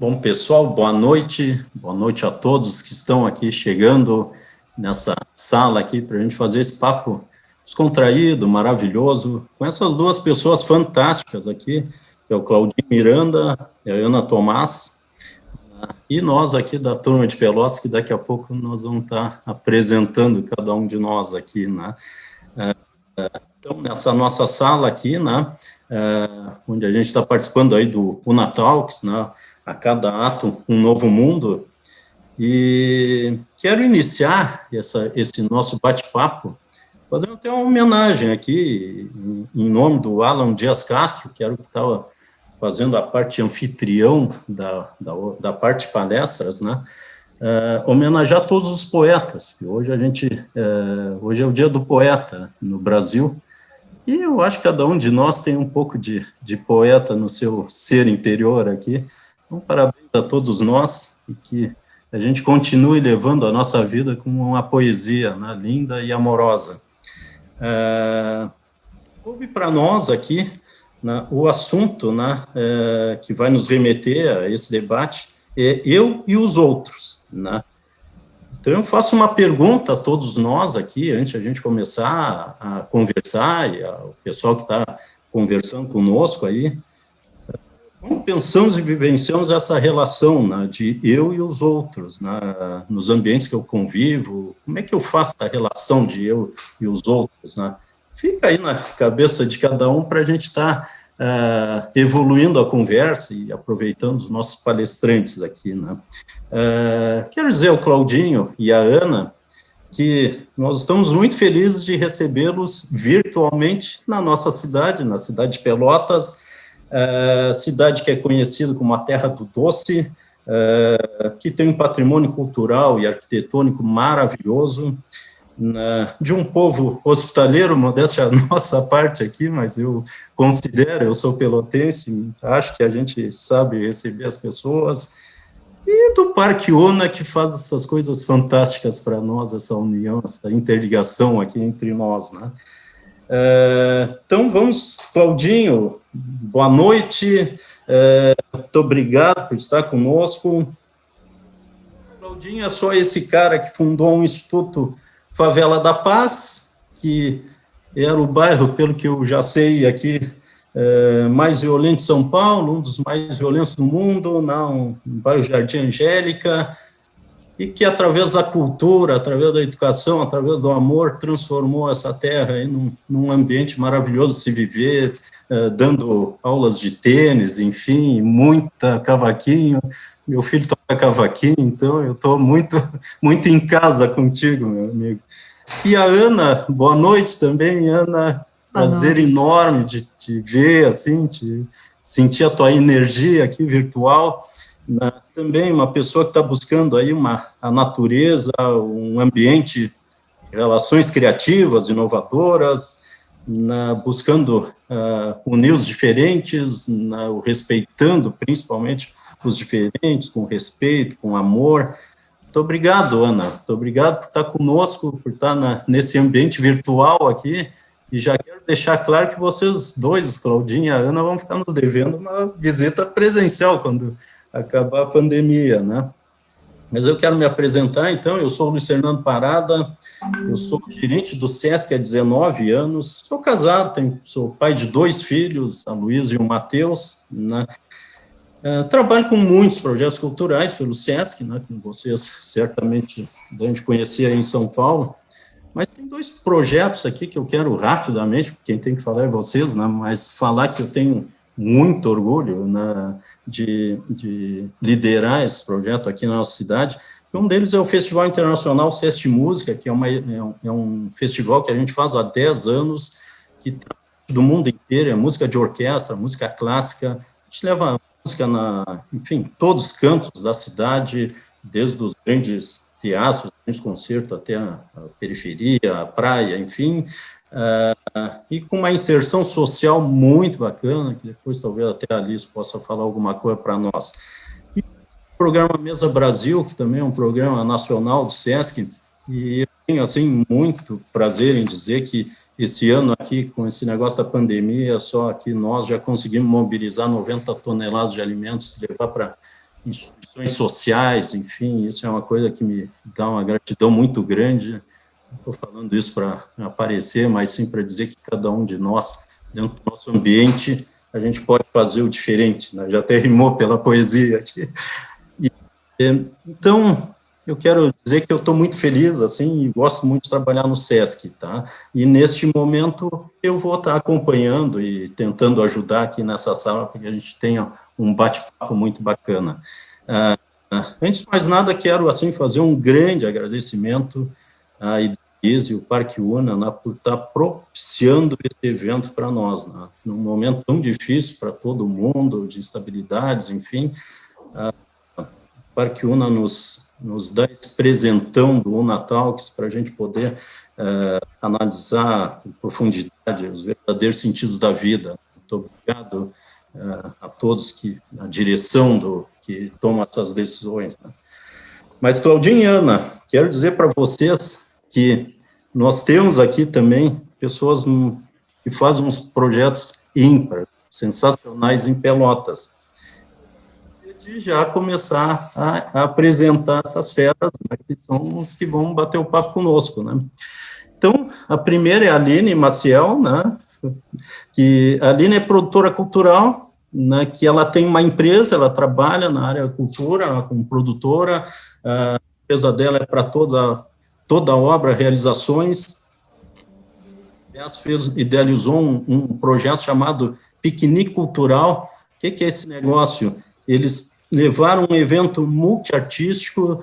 Bom, pessoal, boa noite a todos que estão aqui chegando nessa sala aqui para a gente fazer esse papo descontraído, maravilhoso, com essas duas pessoas fantásticas aqui, que é o Claudinho Miranda e a Ana Tomás, e nós aqui da turma de Pelotas, que daqui a pouco nós vamos estar apresentando cada um de nós aqui, né? Então, nessa nossa sala aqui, né, onde a gente está participando aí do Unatalks, né, a cada ato um novo mundo, e quero iniciar esse nosso bate-papo fazendo até uma homenagem aqui, em nome do Alan Dias Castro, que era o que estava fazendo a parte anfitrião da parte palestras, né, homenagear todos os poetas, que hoje hoje é o dia do poeta no Brasil, e eu acho que cada um de nós tem um pouco de poeta no seu ser interior aqui. Então, parabéns a todos nós e que a gente continue levando a nossa vida com uma poesia, né, linda e amorosa. Houve para nós aqui, né, o assunto, né, que vai nos remeter a esse debate é eu e os outros, né? Então, eu faço uma pergunta a todos nós aqui, antes de a gente começar a conversar, e o pessoal que está conversando conosco aí, como pensamos e vivenciamos essa relação, né, de eu e os outros, né, nos ambientes que eu convivo, como é que eu faço a relação de eu e os outros, né? Fica aí na cabeça de cada um para a gente estar evoluindo a conversa e aproveitando os nossos palestrantes aqui, né? Quero dizer ao Claudinho e à Ana que nós estamos muito felizes de recebê-los virtualmente na nossa cidade, na cidade de Pelotas, cidade que é conhecida como a Terra do Doce, que tem um patrimônio cultural e arquitetônico maravilhoso, de um povo hospitaleiro, modéstia a nossa parte aqui, mas eu sou pelotense, acho que a gente sabe receber as pessoas, e do Parque Una, que faz essas coisas fantásticas para nós, essa união, essa interligação aqui entre nós, né? Então, vamos, Claudinho, boa noite, muito obrigado por estar conosco. Claudinho é só esse cara que fundou um Instituto Favela da Paz, que era o bairro, pelo que eu já sei aqui, mais violento de São Paulo, um dos mais violentos do mundo, um bairro Jardim Angélica, e que através da cultura, através da educação, através do amor, transformou essa terra aí num ambiente maravilhoso de se viver, dando aulas de tênis, enfim, muita cavaquinho. Meu filho toca cavaquinho, então eu estou muito em casa contigo, meu amigo. E a Ana, boa noite também, Ana, prazer enorme de te ver, assim, de sentir a tua energia aqui virtual. Também uma pessoa que está buscando aí a natureza, um ambiente de relações criativas, inovadoras, buscando unir os diferentes, respeitando principalmente os diferentes, com respeito, com amor. Muito obrigado, Ana, muito obrigado por estar conosco, por estar nesse ambiente virtual aqui, e já quero deixar claro que vocês dois, Claudinha e a Ana, vão ficar nos devendo uma visita presencial quando acabar a pandemia, né? Mas eu quero me apresentar, então, eu sou o Luiz Fernando Parada, eu sou gerente do SESC há 19 anos, sou casado, sou pai de 2 filhos, a Luísa e o Matheus, né? Trabalho com muitos projetos culturais pelo SESC, né, que vocês certamente devem conhecer aí em São Paulo, mas tem 2 projetos aqui que eu quero rapidamente, quem tem que falar é vocês, né, mas falar que eu tenho muito orgulho, né, de liderar esse projeto aqui na nossa cidade. Um deles é o Festival Internacional SESC Música, que é um festival que a gente faz há 10 anos, que traz do mundo inteiro, é música de orquestra, música clássica, a gente leva música enfim, todos os cantos da cidade, desde os grandes teatros, grandes concertos até a periferia, a praia, enfim, e com uma inserção social muito bacana, que depois talvez até a Alice possa falar alguma coisa para nós. E o programa Mesa Brasil, que também é um programa nacional do SESC, e eu tenho, assim, muito prazer em dizer que esse ano aqui, com esse negócio da pandemia, só aqui nós já conseguimos mobilizar 90 toneladas de alimentos, levar para instituições sociais, enfim, isso é uma coisa que me dá uma gratidão muito grande. Não estou falando isso para aparecer, mas sim para dizer que cada um de nós, dentro do nosso ambiente, a gente pode fazer o diferente, né? Já até rimou pela poesia aqui. Então, eu quero dizer que eu estou muito feliz, assim, e gosto muito de trabalhar no SESC, tá? E, neste momento, eu vou estar acompanhando e tentando ajudar aqui nessa sala, para que a gente tenha um bate-papo muito bacana. Antes de mais nada, quero, assim, fazer um grande agradecimento à IDES e o Parque Una, né, por estar propiciando esse evento para nós, né? Num momento tão difícil para todo mundo, de instabilidades, enfim, o Parque Una nos dá esse presentão do Unatalks para a gente poder analisar com profundidade os verdadeiros sentidos da vida. Muito obrigado a todos a direção que tomam essas decisões, né? Mas, Claudinho e Ana, quero dizer para vocês que nós temos aqui também pessoas que fazem uns projetos ímpares, sensacionais em Pelotas. De já começar a apresentar essas feras, né, que são os que vão bater o papo conosco, né? Então, a primeira é a Aline Maciel, né, que a Aline é produtora cultural, né, que ela tem uma empresa, ela trabalha na área da cultura, como produtora, a empresa dela é para toda obra, realizações. Aliás, idealizou um projeto chamado Piquenique Cultural. O que é esse negócio? Eles levaram um evento multiartístico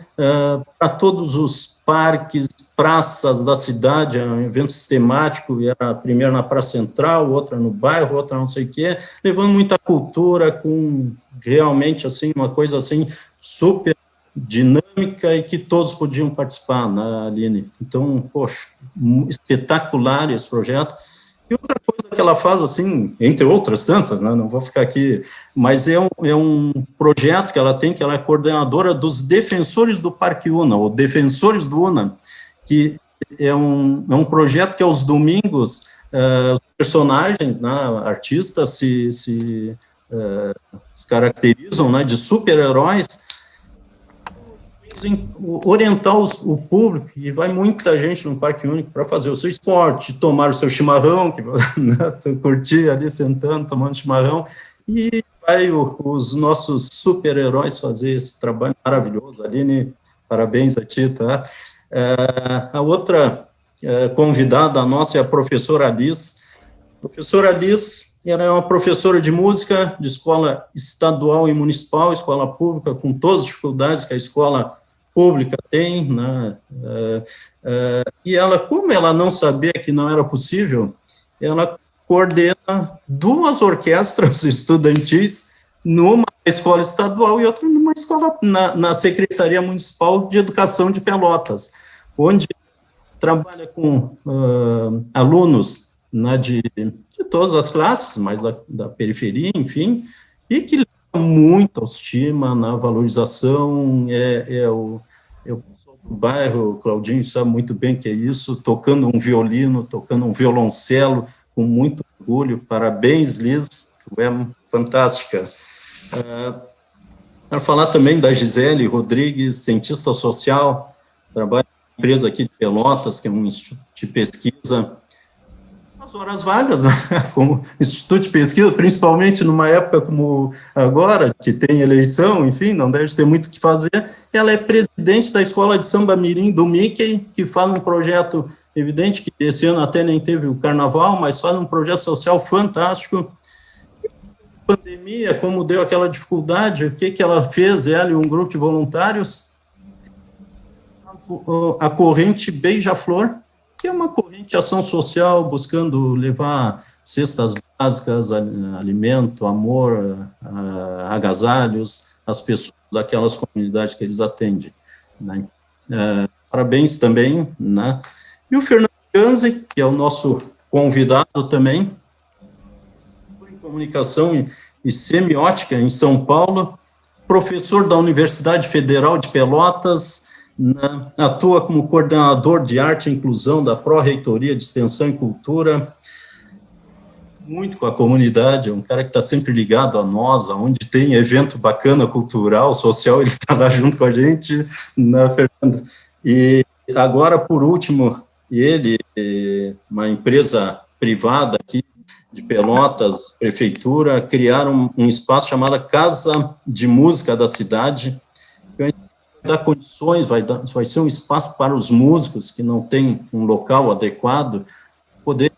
para todos os parques, praças da cidade, um evento sistemático, era primeiro na Praça Central, outra no bairro, outra não sei o quê, levando muita cultura, com realmente, assim, uma coisa, assim, super dinâmica e que todos podiam participar, né, Aline? Então, poxa, espetacular esse projeto. E outra coisa que ela faz, assim, entre outras tantas, né, não vou ficar aqui, mas é um projeto que ela tem, que ela é coordenadora dos Defensores do Parque Una, ou Defensores do Una, que é um projeto que aos domingos os personagens, né, artistas se caracterizam, né, de super-heróis, orientar o público, e vai muita gente no Parque Único para fazer o seu esporte, tomar o seu chimarrão, que, né, curtir ali sentando, tomando chimarrão, e vai os nossos super-heróis fazer esse trabalho maravilhoso. Aline, parabéns a ti, tá? A outra convidada nossa é a professora Alice. A professora Alice, ela é uma professora de música de escola estadual e municipal, escola pública, com todas as dificuldades que a escola pública tem, né? E ela, como ela não sabia que não era possível, ela coordena 2 orquestras estudantis, numa escola estadual e outra numa escola, na Secretaria Municipal de Educação de Pelotas, onde trabalha com alunos, né, de todas as classes, mas da periferia, enfim, e que muita autoestima na valorização, o pessoal do bairro, o Claudinho sabe muito bem que é isso, tocando um violino, tocando um violoncelo, com muito orgulho. Parabéns, Liz, tu é fantástica. Quero falar também da Gisele Rodrigues, cientista social, trabalha em uma empresa aqui de Pelotas, que é um instituto de pesquisa, as horas vagas, né, como instituto de pesquisa, principalmente numa época como agora, que tem eleição, enfim, não deve ter muito o que fazer. Ela é presidente da Escola de Samba Mirim do Mickey, que faz um projeto, evidente que esse ano até nem teve o carnaval, mas faz um projeto social fantástico. A pandemia, como deu aquela dificuldade, o que ela fez, ela e um grupo de voluntários? A corrente Beija-Flor, que é uma corrente de ação social buscando levar cestas básicas, alimento, amor, agasalhos às pessoas daquelas comunidades que eles atendem, né? Parabéns também, né? E o Fernando Ganzi, que é o nosso convidado também, em comunicação e semiótica em São Paulo, professor da Universidade Federal de Pelotas, atua como coordenador de arte e inclusão da Pró-Reitoria de Extensão e Cultura, muito com a comunidade, é um cara que está sempre ligado a nós, aonde tem evento bacana, cultural, social, ele está lá junto com a gente, né, Fernando? E agora, por último, ele, uma empresa privada aqui de Pelotas, prefeitura, criaram um espaço chamado Casa de Música da cidade, que vai dar condições, vai ser um espaço para os músicos que não têm um local adequado, poder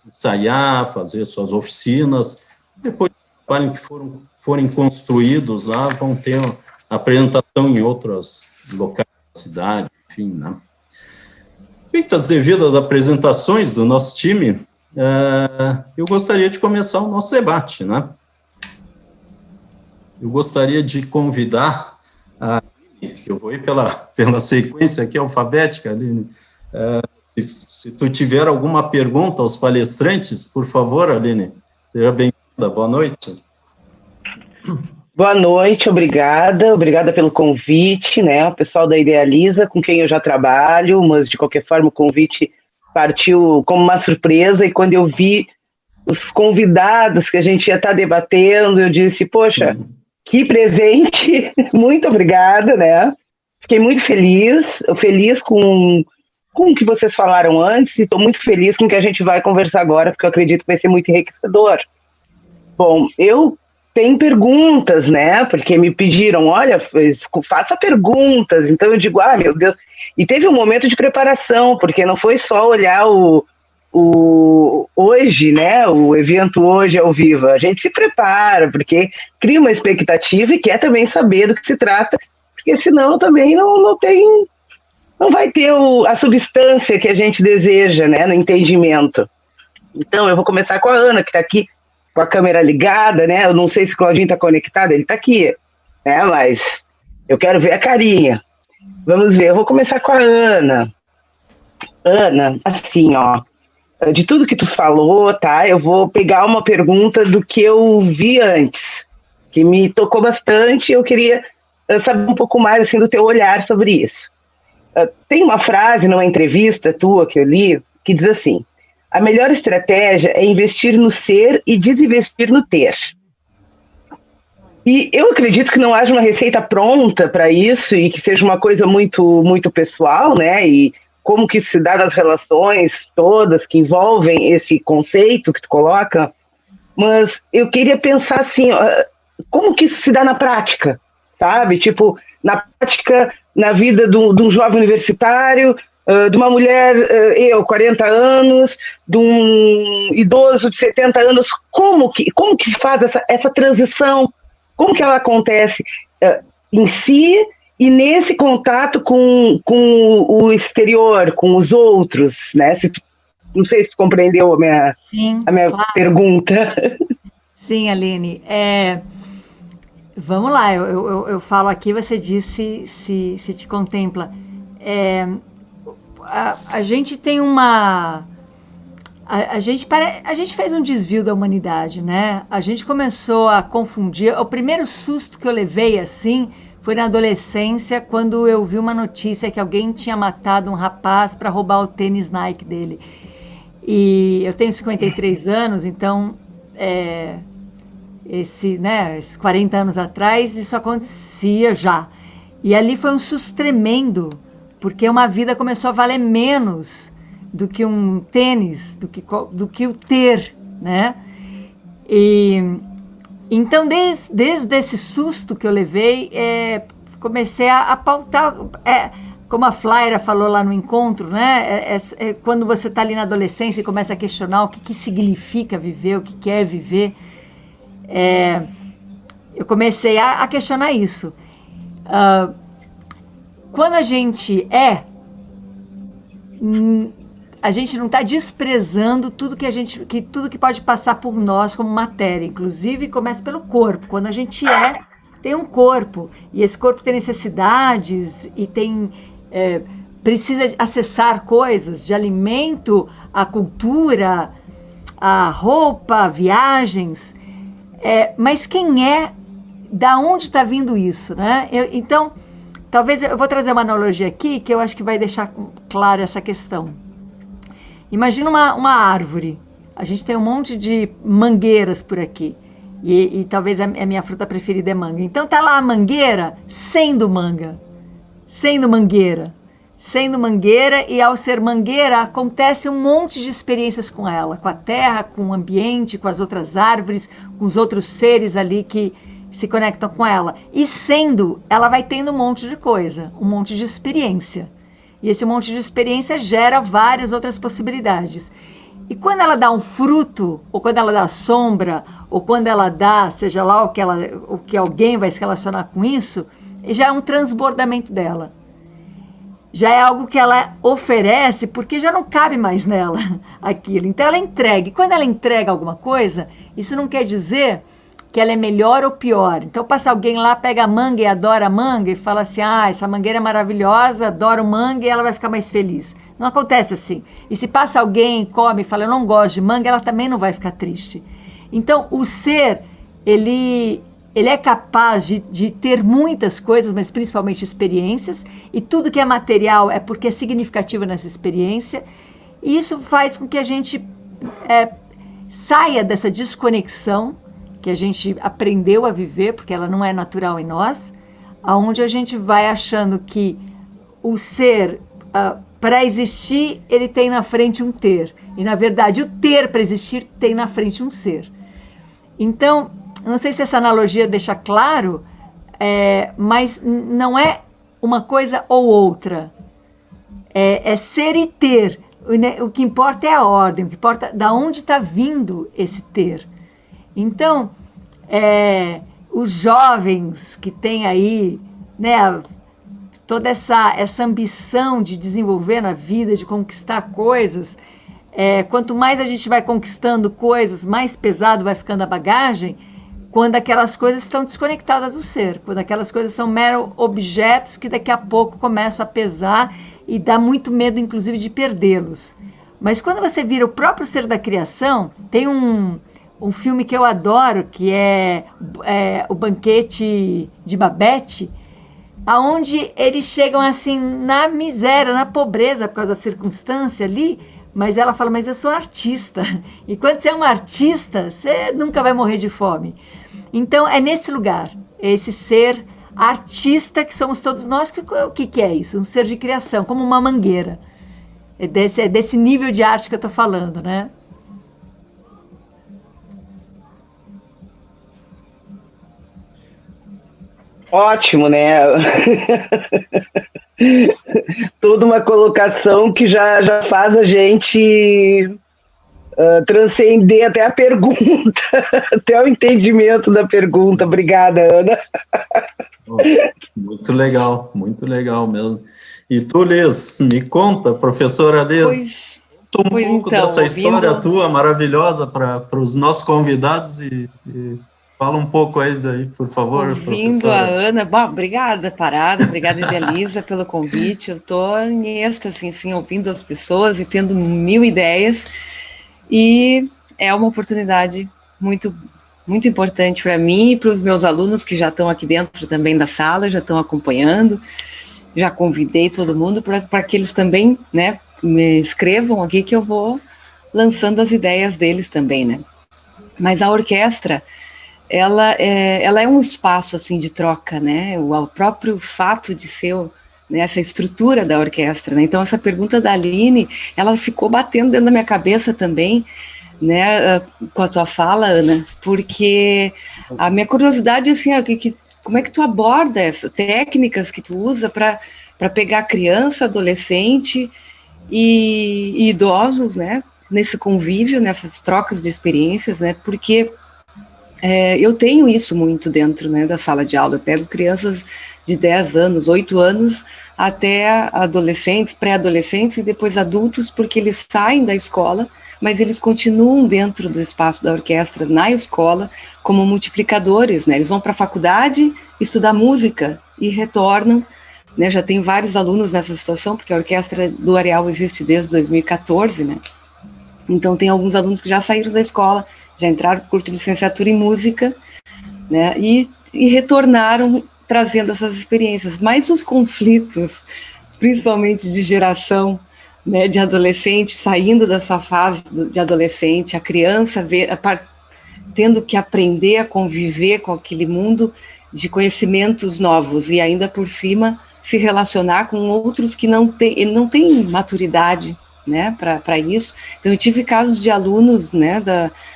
ensaiar, fazer suas oficinas, depois do trabalho que forem construídos lá, vão ter apresentação em outros locais da cidade, enfim, né? Feitas as devidas apresentações do nosso time, eu gostaria de começar o nosso debate, né? Eu gostaria de convidar a Aline, que eu vou ir pela sequência aqui alfabética, Aline. Se tu tiver alguma pergunta aos palestrantes, por favor, Aline, seja bem-vinda, boa noite. Boa noite, obrigada pelo convite, né, o pessoal da Idealiza, com quem eu já trabalho, mas de qualquer forma o convite partiu como uma surpresa, e quando eu vi os convidados que a gente ia estar debatendo, eu disse, poxa, que presente, muito obrigada, né, fiquei muito feliz com o que vocês falaram antes, e estou muito feliz com o que a gente vai conversar agora, porque eu acredito que vai ser muito enriquecedor. Bom, eu tenho perguntas, né, porque me pediram, olha, faça perguntas, então eu digo, meu Deus, e teve um momento de preparação, porque não foi só olhar hoje, né, o evento hoje ao vivo, a gente se prepara, porque cria uma expectativa e quer também saber do que se trata, porque senão também não vai ter a substância que a gente deseja, né, no entendimento. Então, eu vou começar com a Ana, que está aqui com a câmera ligada, né? Eu não sei se o Claudinho está conectado, ele está aqui, né? Mas eu quero ver a carinha. Vamos ver, eu vou começar com a Ana. Ana, assim, ó, de tudo que tu falou, tá? Eu vou pegar uma pergunta do que eu vi antes, que me tocou bastante, eu queria saber um pouco mais, assim, do teu olhar sobre isso. Tem uma frase numa entrevista tua que eu li, que diz assim, a melhor estratégia é investir no ser e desinvestir no ter. E eu acredito que não haja uma receita pronta para isso e que seja uma coisa muito, muito pessoal, né? E como que isso se dá nas relações todas que envolvem esse conceito que tu coloca. Mas eu queria pensar assim, como que isso se dá na prática, sabe? Tipo, na prática, na vida de um jovem universitário, de uma mulher, 40 anos, de um idoso de 70 anos, como que se faz essa transição, como que ela acontece em si e nesse contato com o exterior, com os outros, né? Não sei se tu compreendeu a minha claro. Pergunta. Sim, Aline. Vamos lá, eu falo aqui, você diz se te contempla. A gente tem a gente fez um desvio da humanidade, né? A gente começou a confundir. O primeiro susto que eu levei, assim, foi na adolescência, quando eu vi uma notícia que alguém tinha matado um rapaz para roubar o tênis Nike dele. E eu tenho 53 anos, então, esses 40 anos atrás, isso acontecia já. E ali foi um susto tremendo, porque uma vida começou a valer menos do que um tênis, do que o ter, né? E então, desde esse susto que eu levei, comecei a pautar, como a Flaira falou lá no encontro, né? Quando você está ali na adolescência e começa a questionar o que significa viver, o que é viver, eu comecei a questionar isso. Quando a gente a gente não está desprezando tudo que pode passar por nós como matéria, inclusive começa pelo corpo. Quando a gente tem um corpo, e esse corpo tem necessidades e precisa acessar coisas de alimento, a cultura, a roupa, viagens, mas quem da onde está vindo isso, né? Então, talvez eu vou trazer uma analogia aqui que eu acho que vai deixar clara essa questão. Imagina uma árvore, A gente tem um monte de mangueiras por aqui. E talvez a minha fruta preferida é manga. Então tá lá a mangueira sendo manga, sendo mangueira, sendo mangueira, e ao ser mangueira acontece um monte de experiências com ela, com a terra, com o ambiente, com as outras árvores, com os outros seres ali que se conectam com ela. E sendo, ela vai tendo um monte de coisa, um monte de experiência. E esse monte de experiência gera várias outras possibilidades. E quando ela dá um fruto, ou quando ela dá sombra, ou quando ela dá, seja lá o que alguém vai se relacionar com isso, já é um transbordamento dela. Já é algo que ela oferece, porque já não cabe mais nela aquilo. Então ela entrega. E quando ela entrega alguma coisa, isso não quer dizer que ela é melhor ou pior. Então passa alguém lá, pega a manga e adora a manga e fala assim, essa mangueira é maravilhosa, adoro manga, e ela vai ficar mais feliz. Não acontece assim. E se passa alguém, come e fala, eu não gosto de manga, ela também não vai ficar triste. Então, o ser, ele é capaz de ter muitas coisas, mas principalmente experiências, e tudo que é material é porque é significativo nessa experiência, e isso faz com que a gente saia dessa desconexão que a gente aprendeu a viver, porque ela não é natural em nós, aonde a gente vai achando que o ser... para existir, ele tem na frente um ter. E, na verdade, o ter para existir tem na frente um ser. Então, não sei se essa analogia deixa claro, mas não é uma coisa ou outra. É ser e ter. O que importa é a ordem, o que importa é da onde está vindo esse ter. Então, os jovens que têm aí, né, toda essa ambição de desenvolver na vida, de conquistar coisas, quanto mais a gente vai conquistando coisas, mais pesado vai ficando a bagagem, quando aquelas coisas estão desconectadas do ser, quando aquelas coisas são meros objetos que daqui a pouco começam a pesar e dá muito medo, inclusive, de perdê-los. Mas quando você vira o próprio ser da criação, tem um filme que eu adoro, que é O Banquete de Babette, aonde eles chegam assim na miséria, na pobreza por causa da circunstância ali, mas ela fala, mas eu sou artista, e quando você é um artista, você nunca vai morrer de fome. Então é nesse lugar, esse ser artista que somos todos nós. O que é isso? Um ser de criação, como uma mangueira. É desse nível de arte que eu estou falando, né? Ótimo, né? Toda uma colocação que já faz a gente transcender até a pergunta, até o entendimento da pergunta. Obrigada, Ana. Muito legal mesmo. E tu, Liz, me conta, professora Liz, um pouco então, dessa história tua maravilhosa para os nossos convidados e fala um pouco aí daí, por favor, ouvindo professora. A Ana, bom, obrigada, obrigada, Idealiza, pelo convite. Eu estou em êxtase, assim, ouvindo as pessoas e tendo mil ideias, e é uma oportunidade muito, muito importante para mim e para os meus alunos que já estão aqui dentro também da sala, já estão acompanhando. Já convidei todo mundo para que eles também, né, me escrevam aqui, que eu vou lançando as ideias deles também, né. Mas a orquestra, ela é um espaço assim de troca, né? O próprio fato de ser, né, essa estrutura da orquestra, né? Então essa pergunta da Aline, ela ficou batendo dentro da minha cabeça também, né? Com a tua fala, Ana, porque a minha curiosidade assim, como é que tu aborda essas técnicas que tu usa para pegar criança, adolescente e idosos, né? Nesse convívio, nessas trocas de experiências, né? Porque eu tenho isso muito dentro, né, da sala de aula. Eu pego crianças de 10 anos, 8 anos, até adolescentes, pré-adolescentes e depois adultos, porque eles saem da escola, mas eles continuam dentro do espaço da orquestra, na escola, como multiplicadores, né? Eles vão para a faculdade estudar música e retornam, né? Já tenho vários alunos nessa situação, porque a orquestra do Areal existe desde 2014, né? Então tem alguns alunos que já saíram da escola, já entraram no curso de licenciatura em música, né, e retornaram trazendo essas experiências. Mas os conflitos, principalmente de geração, né, de adolescente, saindo da sua fase de adolescente, a criança tendo que aprender a conviver com aquele mundo de conhecimentos novos e ainda por cima se relacionar com outros que não tem maturidade, né, para isso. Então eu tive casos de alunos, né,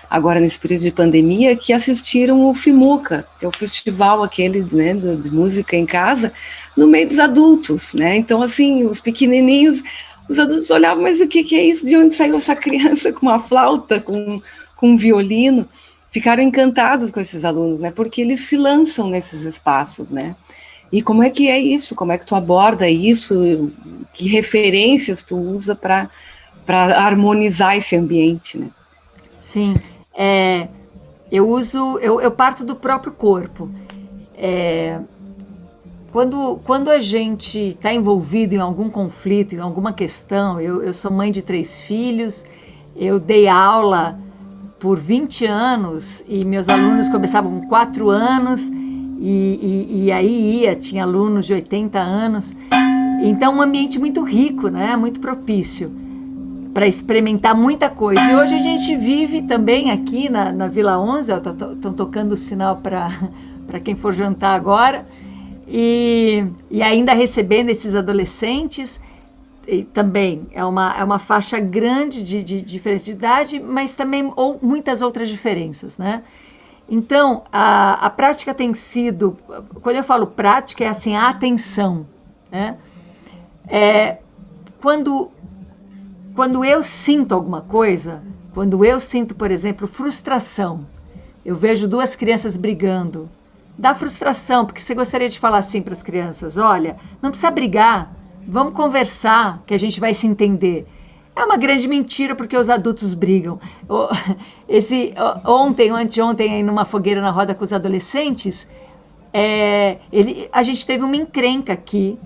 agora nesse período de pandemia, que assistiram o FIMUCA, que é o festival aquele, né, de música em casa, no meio dos adultos, né. Então assim, os pequenininhos, os adultos olhavam, mas o que é isso? De onde saiu essa criança com uma flauta, com um violino? Ficaram encantados com esses alunos, né, porque eles se lançam nesses espaços, né. E como é que é isso? Como é que tu aborda isso? Que referências tu usa para harmonizar esse ambiente, né? Sim, eu parto do próprio corpo. Quando a gente está envolvido em algum conflito, em alguma questão, eu sou mãe de 3 filhos, eu dei aula por 20 anos e meus alunos começavam com 4 anos, e aí tinha alunos de 80 anos, então um ambiente muito rico, né? Muito propício para experimentar muita coisa. E hoje a gente vive também aqui na Vila 11, estão tocando o sinal para quem for jantar agora, e ainda recebendo esses adolescentes, e também é uma faixa grande de diferença de idade, mas também muitas outras diferenças, né? Então, a prática tem sido, quando eu falo prática, é assim, a atenção, né? Quando eu sinto alguma coisa, quando eu sinto, por exemplo, frustração, eu vejo 2 crianças brigando, dá frustração, porque você gostaria de falar assim para as crianças, olha, não precisa brigar, vamos conversar, que a gente vai se entender. É uma grande mentira, porque os adultos brigam. Ontem ou anteontem, numa fogueira na roda com os adolescentes, a gente teve uma encrenca aqui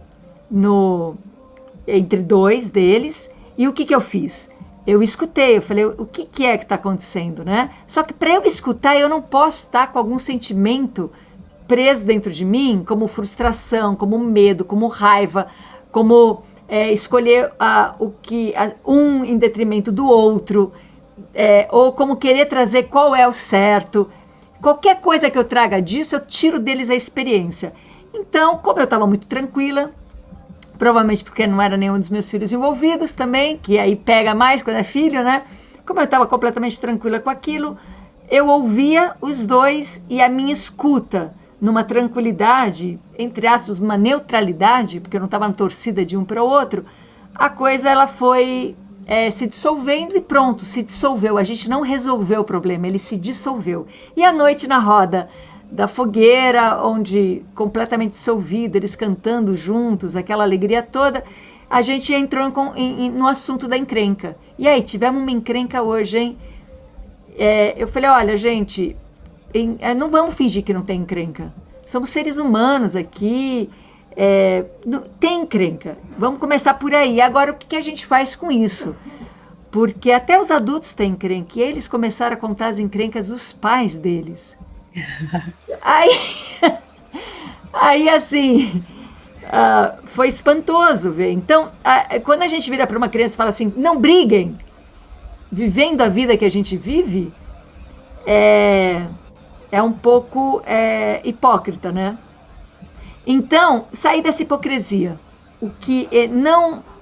entre 2 deles, e o que eu fiz? Eu escutei, eu falei, o que é que está acontecendo, né? Só que para eu escutar, eu não posso estar com algum sentimento preso dentro de mim, como frustração, como medo, como raiva, como escolher um em detrimento do outro, ou como querer trazer qual é o certo. Qualquer coisa que eu traga disso, eu tiro deles a experiência. Então, como eu estava muito tranquila, provavelmente porque não era nenhum dos meus filhos envolvidos também, que aí pega mais quando é filho, né? Como eu estava completamente tranquila com aquilo, eu ouvia os 2 e a minha escuta, numa tranquilidade, entre aspas, uma neutralidade, porque eu não estava na torcida de um para o outro, a coisa ela foi se dissolvendo e pronto, se dissolveu. A gente não resolveu o problema, ele se dissolveu. E à noite na roda da fogueira, onde completamente dissolvido, eles cantando juntos, aquela alegria toda, a gente entrou no assunto da encrenca. E aí, tivemos uma encrenca hoje, hein? Eu falei, olha, gente, não vamos fingir que não tem encrenca. Somos seres humanos aqui, tem encrenca. Vamos começar por aí. Agora, o que a gente faz com isso? Porque até os adultos têm encrenca, e eles começaram a contar as encrencas dos pais deles. Aí assim, foi espantoso ver. Então, quando a gente vira para uma criança e fala assim, não briguem, vivendo a vida que a gente vive, é um pouco hipócrita, né? Então, sair dessa hipocrisia.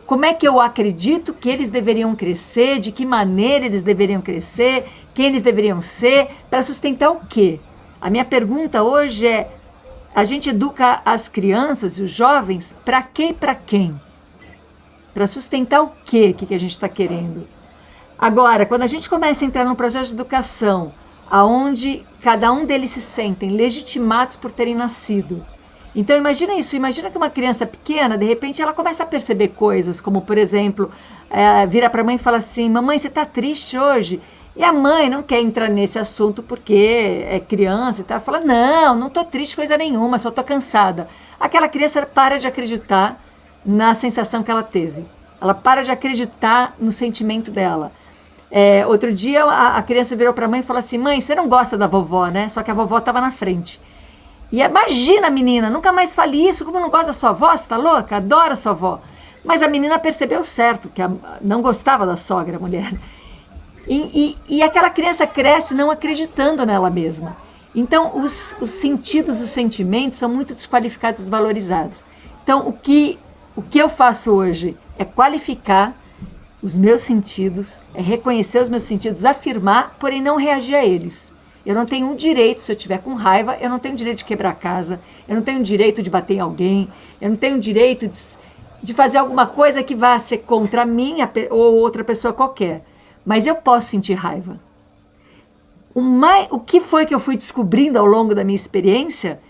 Como é que eu acredito que eles deveriam crescer, de que maneira eles deveriam crescer, quem eles deveriam ser, para sustentar o quê? A minha pergunta hoje a gente educa as crianças e os jovens para quê e para quem? Para sustentar o quê? O que a gente está querendo? Agora, quando a gente começa a entrar num processo de educação, onde cada um deles se sentem legitimados por terem nascido. Então, imagina isso, imagina que uma criança pequena, de repente, ela começa a perceber coisas, como, por exemplo, vira para a mãe e fala assim, mamãe, você está triste hoje? E a mãe não quer entrar nesse assunto porque é criança e tal. Fala, não estou triste coisa nenhuma, só estou cansada. Aquela criança para de acreditar na sensação que ela teve. Ela para de acreditar no sentimento dela. Outro dia a criança virou para a mãe e falou assim, mãe, você não gosta da vovó, né? Só que a vovó estava na frente. E imagina, menina, nunca mais fale isso, como não gosta da sua avó, você está louca? Adora a sua avó. Mas a menina percebeu certo, que não gostava da sogra, a mulher. E aquela criança cresce não acreditando nela mesma. Então, os sentidos, os sentimentos são muito desqualificados e desvalorizados. Então, o que eu faço hoje é qualificar os meus sentidos, é reconhecer os meus sentidos, afirmar, porém não reagir a eles. Eu não tenho um direito, se eu estiver com raiva, eu não tenho direito de quebrar a casa, eu não tenho direito de bater em alguém, eu não tenho direito de fazer alguma coisa que vá ser contra mim ou outra pessoa qualquer. Mas eu posso sentir raiva. O que foi que eu fui descobrindo ao longo da minha experiência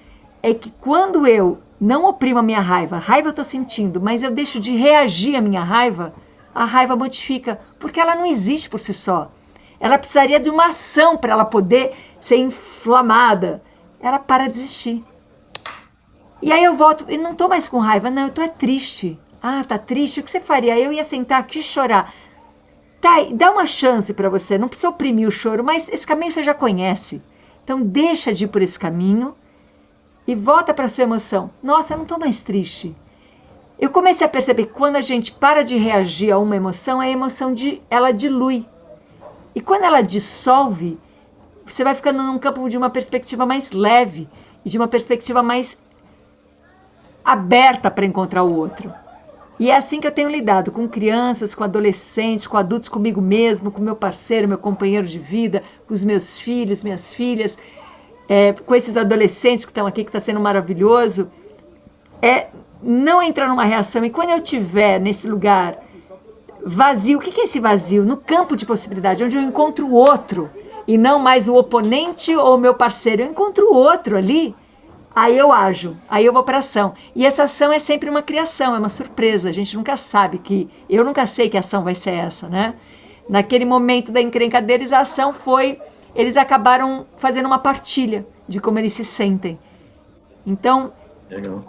é que quando eu não oprimo a minha raiva eu estou sentindo, mas eu deixo de reagir à minha raiva, a raiva modifica, porque ela não existe por si só. Ela precisaria de uma ação para ela poder ser inflamada. Ela para de existir. E aí eu volto, e não estou mais com raiva, não, eu estou triste. Ah, tá triste, o que você faria? Eu ia sentar aqui e chorar. Tá, dá uma chance para você, não precisa oprimir o choro, mas esse caminho você já conhece. Então deixa de ir por esse caminho e volta para a sua emoção. Nossa, eu não estou mais triste. Eu comecei a perceber que quando a gente para de reagir a uma emoção, a emoção ela dilui. E quando ela dissolve, você vai ficando num campo de uma perspectiva mais leve e de uma perspectiva mais aberta para encontrar o outro. E é assim que eu tenho lidado com crianças, com adolescentes, com adultos, comigo mesmo, com meu parceiro, meu companheiro de vida, com os meus filhos, minhas filhas, com esses adolescentes que estão aqui, que está sendo maravilhoso. Não entrar numa reação. E quando eu estiver nesse lugar vazio, o que é esse vazio? No campo de possibilidade, onde eu encontro o outro, e não mais o oponente ou o meu parceiro. Eu encontro o outro ali, aí eu ajo, aí eu vou para ação. E essa ação é sempre uma criação, é uma surpresa. A gente nunca sabe eu nunca sei que ação vai ser essa, né? Naquele momento da encrenca deles, a ação foi, eles acabaram fazendo uma partilha de como eles se sentem. Então,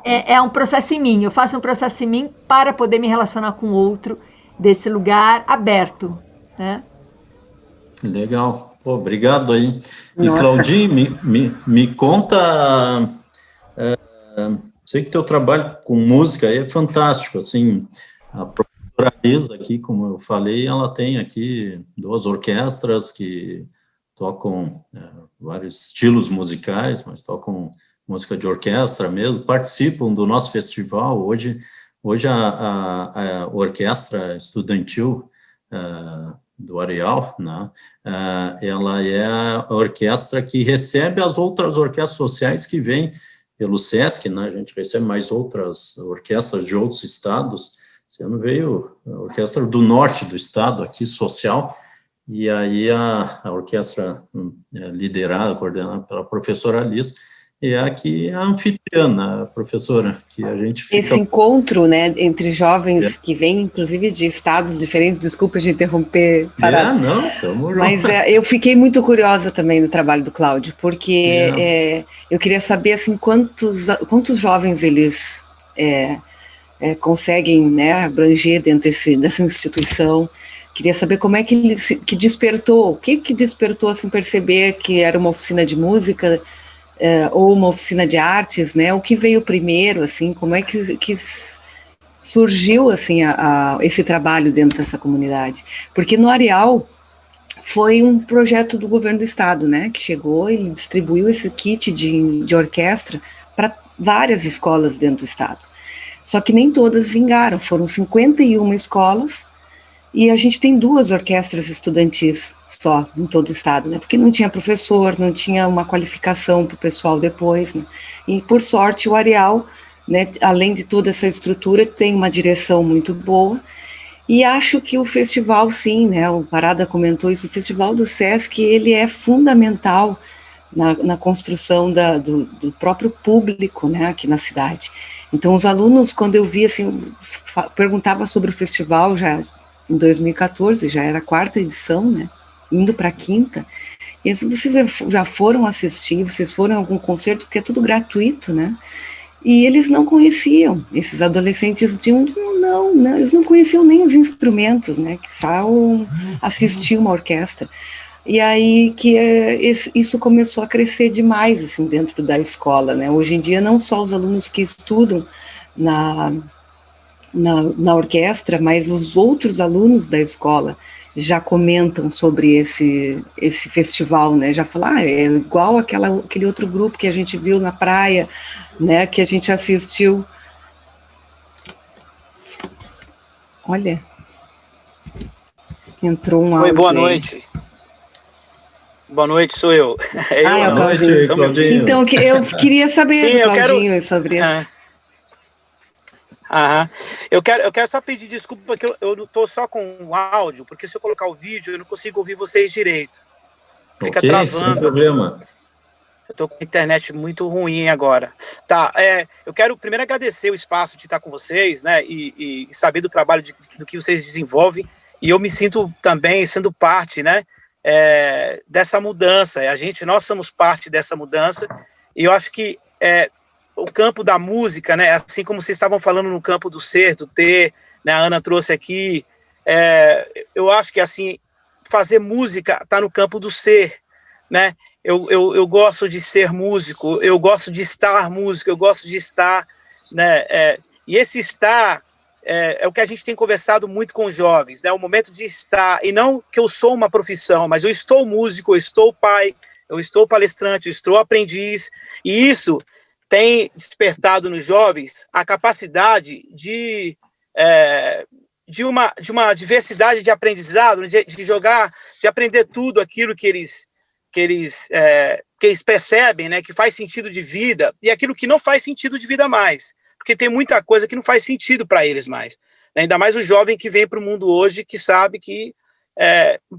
é um processo em mim. Eu faço um processo em mim para poder me relacionar com o outro desse lugar aberto, né? Legal. Pô, obrigado aí. E, Claudinho, me conta... sei que teu trabalho com música é fantástico, assim, a professora Lisa aqui, como eu falei, ela tem aqui 2 orquestras que tocam vários estilos musicais, mas tocam música de orquestra mesmo, participam do nosso festival. Hoje a orquestra estudantil do Areal, né, ela é a orquestra que recebe as outras orquestras sociais que vêm pelo SESC, né, a gente recebe mais outras orquestras de outros estados. Esse ano veio a orquestra do norte do estado, aqui, social, e aí a orquestra liderada, coordenada pela professora Alice, é aqui a anfitriã, a professora, que a gente fica... Esse encontro, né, entre jovens que vêm, inclusive, de estados diferentes, desculpa de interromper, não, tamo junto. Mas eu fiquei muito curiosa também no trabalho do Cláudio, porque eu queria saber, assim, quantos jovens eles conseguem, né, abranger dentro dessa instituição. Queria saber como é que despertou, o que despertou, assim, perceber que era uma oficina de música, ou uma oficina de artes, né? O que veio primeiro, assim, como é que surgiu, assim, esse trabalho dentro dessa comunidade? Porque no Areal foi um projeto do governo do estado, né? Que chegou e distribuiu esse kit de orquestra para várias escolas dentro do estado. Só que nem todas vingaram, foram 51 escolas, e a gente tem 2 orquestras estudantis só em todo o estado, né? Porque não tinha professor, não tinha uma qualificação para o pessoal depois, né? E, por sorte, o Areal, né, além de toda essa estrutura, tem uma direção muito boa. E acho que o festival, sim, né? O Parada comentou isso, o Festival do SESC, ele é fundamental na construção do próprio público, né, aqui na cidade. Então, os alunos, quando eu vi, assim, perguntava sobre o festival já em 2014, já era a 4ª edição, né, indo para a 5ª, e vocês já foram assistir, vocês foram a algum concerto, porque é tudo gratuito, né, e eles não conheciam, esses adolescentes não, eles não conheciam nem os instrumentos, né, que só assistir uma orquestra, e aí que isso começou a crescer demais, assim, dentro da escola, né, hoje em dia não só os alunos que estudam na orquestra, mas os outros alunos da escola já comentam sobre esse festival, né? Já falam, é igual aquele outro grupo que a gente viu na praia, né? Que a gente assistiu. Olha, entrou um áudio. Oi, boa noite. Boa noite, sou eu. É o Claudinho. Então, eu queria saber do Claudinho sobre isso. Eu quero só pedir desculpa, porque eu não estou só com o áudio, porque se eu colocar o vídeo, eu não consigo ouvir vocês direito. Fica travando. Sem problema. Eu estou com a internet muito ruim agora. Tá, eu quero primeiro agradecer o espaço de estar com vocês, né, e saber do trabalho do que vocês desenvolvem, e eu me sinto também sendo parte, né, dessa mudança. Nós somos parte dessa mudança, e eu acho que o campo da música, né, assim como vocês estavam falando no campo do ser, do ter, né, a Ana trouxe aqui, eu acho que assim, fazer música está no campo do ser, né, eu gosto de ser músico, eu gosto de estar músico, eu gosto de estar, né, e esse estar é o que a gente tem conversado muito com os jovens, né, o momento de estar, e não que eu sou uma profissão, mas eu estou músico, eu estou pai, eu estou palestrante, eu estou aprendiz, e isso tem despertado nos jovens a capacidade de uma diversidade de aprendizado, de jogar, de aprender tudo aquilo que eles percebem, né, que faz sentido de vida, e aquilo que não faz sentido de vida mais, porque tem muita coisa que não faz sentido para eles mais, né, ainda mais o jovem que vem para o mundo hoje, que sabe que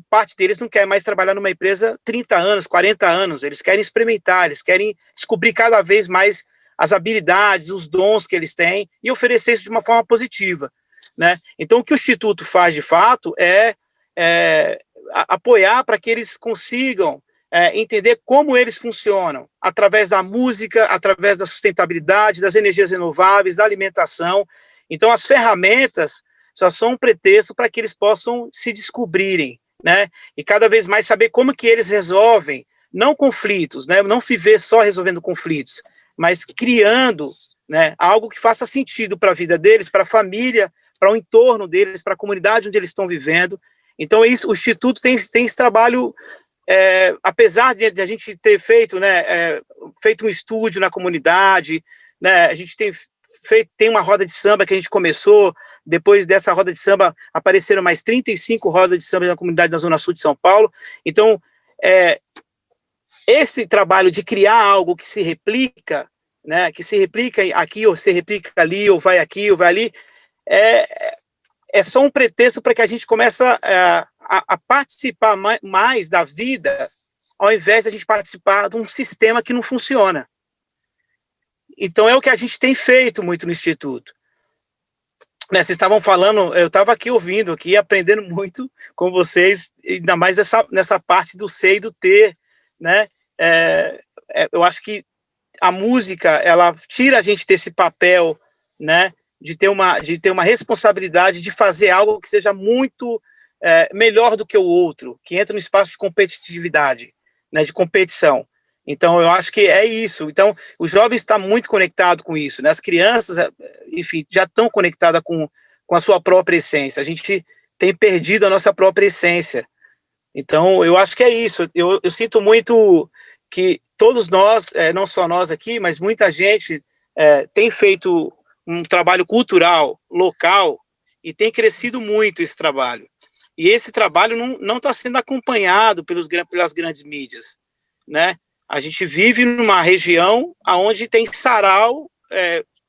parte deles não quer mais trabalhar numa empresa 30 anos, 40 anos, eles querem experimentar, eles querem descobrir cada vez mais as habilidades, os dons que eles têm e oferecer isso de uma forma positiva, né? Então, o que o Instituto faz de fato é apoiar para que eles consigam entender como eles funcionam, através da música, através da sustentabilidade, das energias renováveis, da alimentação. Então, as ferramentas só são um pretexto para que eles possam se descobrirem, né? E cada vez mais saber como que eles resolvem, não conflitos, né? Não viver só resolvendo conflitos, mas criando, né, algo que faça sentido para a vida deles, para a família, para o entorno deles, para a comunidade onde eles estão vivendo. Então, o Instituto tem esse trabalho, apesar de a gente ter feito, né, feito um estúdio na comunidade, né, a gente tem uma roda de samba que a gente começou. Depois dessa roda de samba, apareceram mais 35 rodas de samba na comunidade da Zona Sul de São Paulo. Então, esse trabalho de criar algo que se replica, né, que se replica aqui, ou se replica ali, ou vai aqui, ou vai ali, é só um pretexto para que a gente comece a participar mais da vida, ao invés de a gente participar de um sistema que não funciona. Então, é o que a gente tem feito muito no Instituto. Né, vocês estavam falando, eu estava aqui ouvindo, aqui, aprendendo muito com vocês, ainda mais nessa parte do ser e do ter, né? Eu acho que a música, ela tira a gente desse papel, né, de ter uma responsabilidade de fazer algo que seja muito melhor do que o outro, que entra no espaço de competitividade, né, de competição. Então, eu acho que é isso. Então, os jovens estão muito conectados com isso, né? As crianças, enfim, já estão conectadas com a sua própria essência. A gente tem perdido a nossa própria essência. Então, eu acho que é isso. Eu sinto muito que todos nós, não só nós aqui, mas muita gente tem feito um trabalho cultural, local, e tem crescido muito esse trabalho. E esse trabalho não está sendo acompanhado pelas grandes mídias, né? A gente vive numa região onde tem sarau,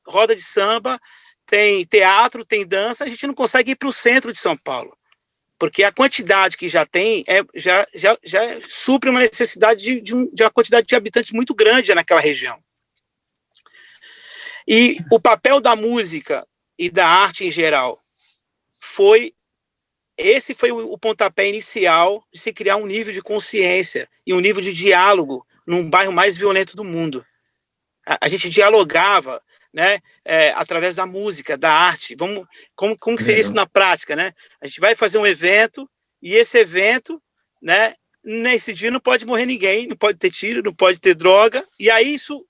roda de samba, tem teatro, tem dança, a gente não consegue ir para o centro de São Paulo, porque a quantidade que já tem já supre uma necessidade de uma quantidade de habitantes muito grande naquela região. E o papel da música e da arte em geral esse foi o pontapé inicial de se criar um nível de consciência e um nível de diálogo num bairro mais violento do mundo. A gente dialogava, né, através da música, da arte. Como que seria isso na prática, né? A gente vai fazer um evento, e esse evento, né, nesse dia não pode morrer ninguém, não pode ter tiro, não pode ter droga, e aí isso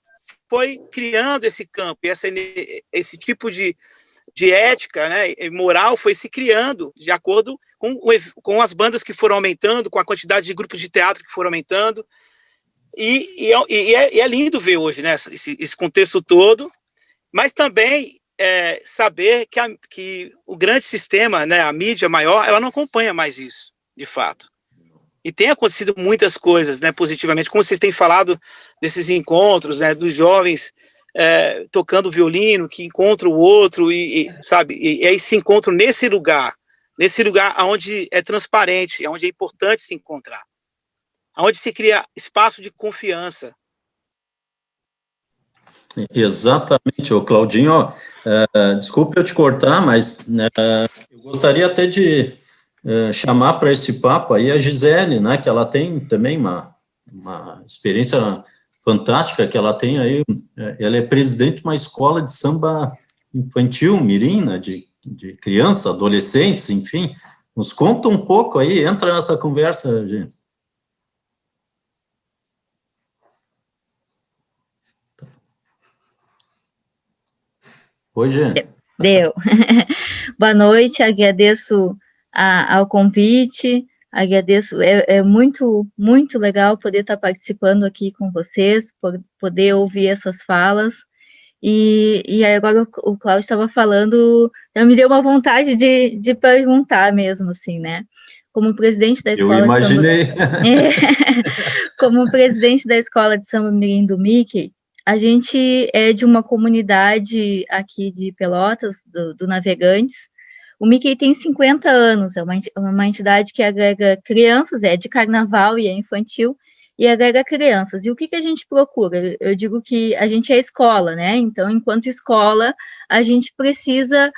foi criando esse campo, esse tipo de de ética, né, e moral foi se criando de acordo com as bandas que foram aumentando, com a quantidade de grupos de teatro que foram aumentando, e é lindo ver hoje, né, esse contexto todo, mas também saber que o grande sistema, né, a mídia maior, ela não acompanha mais isso, de fato. E tem acontecido muitas coisas, né, positivamente, como vocês têm falado desses encontros, né, dos jovens tocando violino, que encontram o outro, sabe, e aí se encontram nesse lugar onde é transparente, onde é importante se encontrar, onde se cria espaço de confiança. Exatamente, ô Claudinho, desculpe eu te cortar, mas eu gostaria até de chamar para esse papo aí a Gisele, né, que ela tem também uma experiência fantástica, que ela tem aí, ela é presidente de uma escola de samba infantil, mirim, né, de criança, adolescentes, enfim, nos conta um pouco aí, entra nessa conversa, gente. Oi, gente. Deu. Boa noite, agradeço ao convite, agradeço, é muito, muito legal poder estar participando aqui com vocês, poder ouvir essas falas, e agora o Cláudio estava falando, já me deu uma vontade de perguntar mesmo, assim, né, como presidente da escola eu imaginei. de samba, como presidente da escola de samba mirim do Mickey, a gente é de uma comunidade aqui de Pelotas, do Navegantes. O Mickey tem 50 anos, é uma entidade que agrega crianças, é de carnaval e é infantil, e agrega crianças. E o que a gente procura? Eu digo que a gente é escola, né? Então, enquanto escola, a gente precisa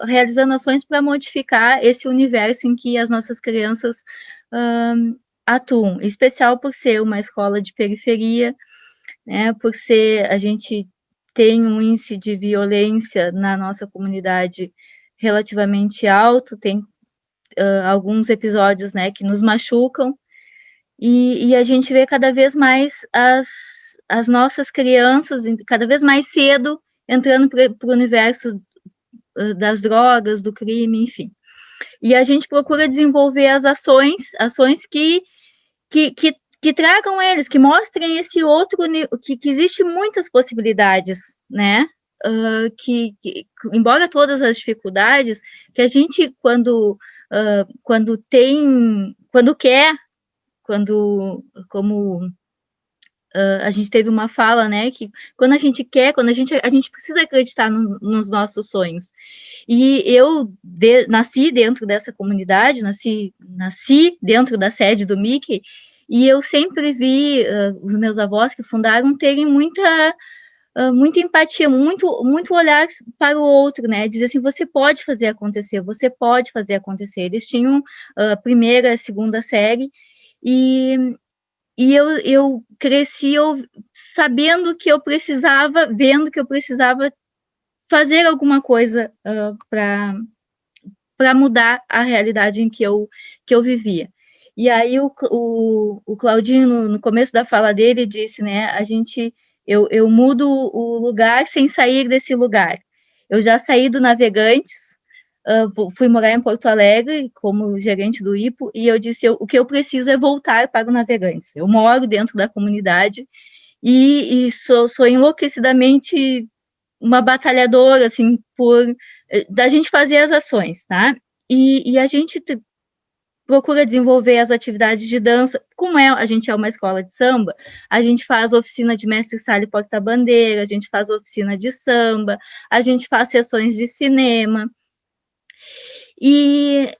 realizando ações para modificar esse universo em que as nossas crianças atuam, em especial por ser uma escola de periferia, né, a gente tem um índice de violência na nossa comunidade relativamente alto, tem alguns episódios, né, que nos machucam, e a gente vê cada vez mais as nossas crianças, cada vez mais cedo, entrando para o universo das drogas, do crime, enfim. E a gente procura desenvolver as ações que tragam eles, que mostrem esse outro, que existe muitas possibilidades, né, embora todas as dificuldades, que a gente, quando a gente teve uma fala, né, que quando a gente quer, a gente precisa acreditar nos nossos sonhos. E eu nasci dentro dessa comunidade, nasci dentro da sede do Mickey, e eu sempre vi os meus avós que fundaram terem muita empatia, muito olhar para o outro, né? Dizer assim, você pode fazer acontecer. Eles tinham primeira, segunda série, e eu cresci sabendo que eu precisava, vendo que eu precisava fazer alguma coisa para mudar a realidade em que eu vivia. E aí o Claudinho, no começo da fala dele, disse, né, eu mudo o lugar sem sair desse lugar. Eu já saí do Navegantes, fui morar em Porto Alegre como gerente do IPO, e eu disse, o que eu preciso é voltar para o Navegantes. Eu moro dentro da comunidade e sou enlouquecidamente uma batalhadora, assim, da gente fazer as ações, tá? E a gente procura desenvolver as atividades de dança, como a gente é uma escola de samba, a gente faz oficina de mestre-sala e porta-bandeira, a gente faz oficina de samba, a gente faz sessões de cinema, e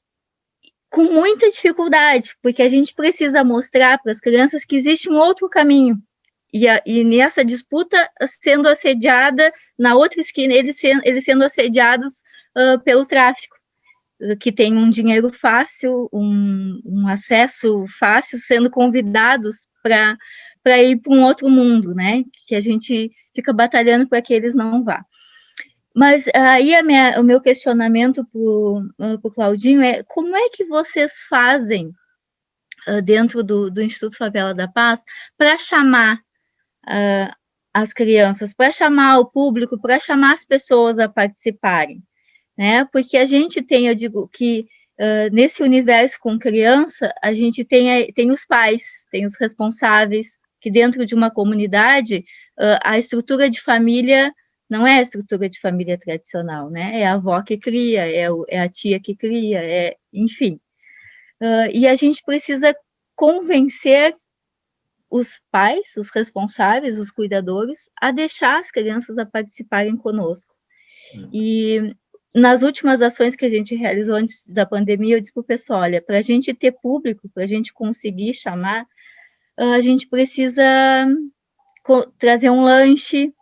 com muita dificuldade, porque a gente precisa mostrar para as crianças que existe um outro caminho, e nessa disputa sendo assediada, na outra esquina, eles sendo assediados pelo tráfico, que tem um dinheiro fácil, um acesso fácil, sendo convidados para ir para um outro mundo, né? Que a gente fica batalhando para que eles não vá. Mas aí o meu questionamento para o Claudinho é como é que vocês fazem dentro do Instituto Favela da Paz para chamar as crianças, para chamar o público, para chamar as pessoas a participarem, né? Porque a gente tem, eu digo que nesse universo com criança, a gente tem os pais, tem os responsáveis, que dentro de uma comunidade, a estrutura de família não é a estrutura de família tradicional, né? É a avó que cria, é a tia que cria, enfim. E a gente precisa convencer os pais, os responsáveis, os cuidadores, a deixar as crianças a participarem conosco. E nas últimas ações que a gente realizou antes da pandemia, eu disse para o pessoal, olha, para a gente ter público, para a gente conseguir chamar, a gente precisa trazer um lanche,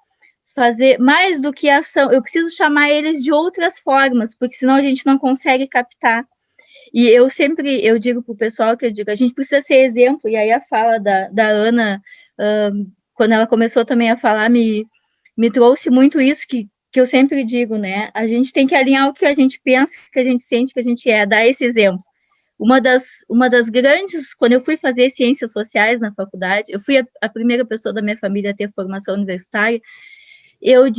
fazer mais do que ação, eu preciso chamar eles de outras formas, porque senão a gente não consegue captar. E eu digo para o pessoal a gente precisa ser exemplo, e aí a fala da Ana, quando ela começou também a falar, me trouxe muito isso que eu sempre digo, né? A gente tem que alinhar o que a gente pensa, o que a gente sente, o que a gente dar esse exemplo. Uma das grandes, quando eu fui fazer ciências sociais na faculdade, eu fui a primeira pessoa da minha família a ter formação universitária, eu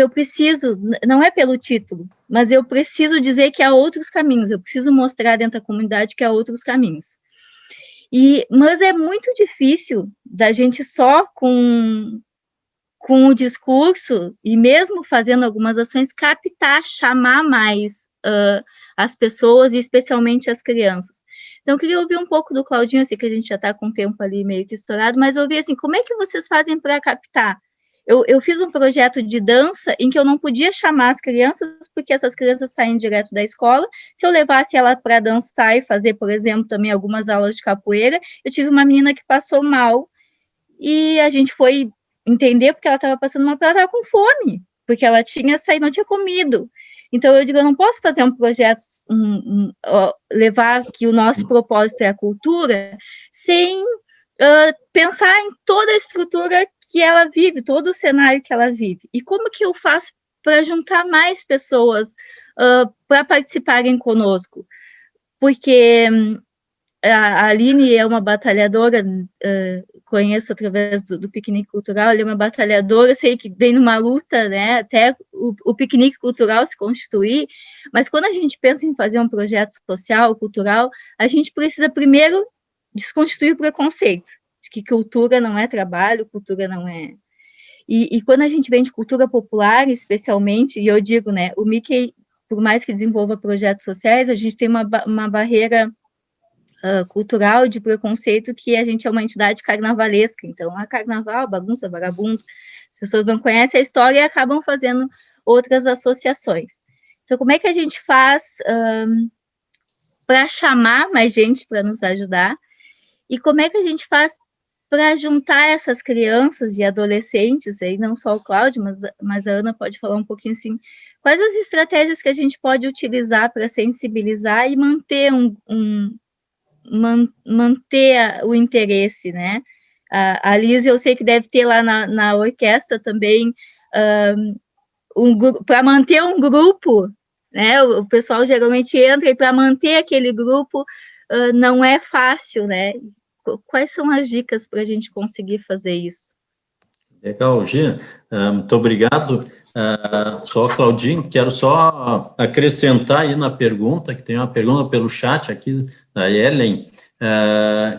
preciso, não é pelo título, mas eu preciso dizer que há outros caminhos, eu preciso mostrar dentro da comunidade que há outros caminhos. Mas é muito difícil da gente só com o discurso, e mesmo fazendo algumas ações, captar, chamar mais as pessoas, e especialmente as crianças. Então, eu queria ouvir um pouco do Claudinho, assim, que a gente já está com o tempo ali meio que estourado, mas ouvir assim, como é que vocês fazem para captar? Eu fiz um projeto de dança em que eu não podia chamar as crianças, porque essas crianças saem direto da escola. Se eu levasse ela para dançar e fazer, por exemplo, também algumas aulas de capoeira, eu tive uma menina que passou mal, e a gente foi entender porque ela estava passando mal, porque ela estava com fome, porque ela tinha saído, não tinha comido. Então, eu digo, eu não posso fazer um projeto, levar que o nosso propósito é a cultura, sem pensar em toda a estrutura que ela vive, todo o cenário que ela vive. E como que eu faço para juntar mais pessoas para participarem conosco? Porque a Aline é uma batalhadora, conheço através do piquenique cultural, ela é uma batalhadora, sei que vem numa luta, né, até o piquenique cultural se constituir, mas quando a gente pensa em fazer um projeto social, cultural, a gente precisa primeiro desconstruir o preconceito, de que cultura não é trabalho, cultura não é... E quando a gente vem de cultura popular, especialmente, e eu digo, né, o Mickey, por mais que desenvolva projetos sociais, a gente tem uma barreira cultural de preconceito, que a gente é uma entidade carnavalesca, então a carnaval, bagunça, vagabundo, as pessoas não conhecem a história e acabam fazendo outras associações. Então, como é que a gente faz para chamar mais gente para nos ajudar? E como é que a gente faz para juntar essas crianças e adolescentes, aí não só o Cláudio, mas a Ana pode falar um pouquinho assim, quais as estratégias que a gente pode utilizar para sensibilizar e manter manter o interesse, né? A Liz, eu sei que deve ter lá na orquestra também, para manter um grupo, né? O pessoal geralmente entra, e para manter aquele grupo não é fácil, né? Quais são as dicas para a gente conseguir fazer isso? Legal, Gia, muito obrigado. Só, Claudinho, quero só acrescentar aí na pergunta, que tem uma pergunta pelo chat aqui, da Ellen,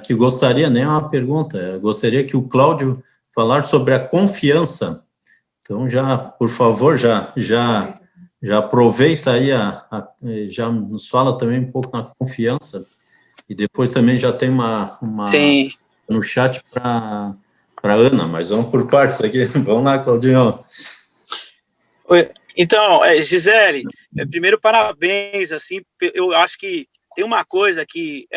que gostaria, nem uma pergunta, gostaria que o Cláudio falar sobre a confiança. Então, já, por favor, já aproveita aí, já nos fala também um pouco na confiança, e depois também já tem uma Sim. no chat para Ana, mas vamos por partes aqui. Vamos lá, Claudinho. Então, Gisele, primeiro parabéns, assim, eu acho que tem uma coisa que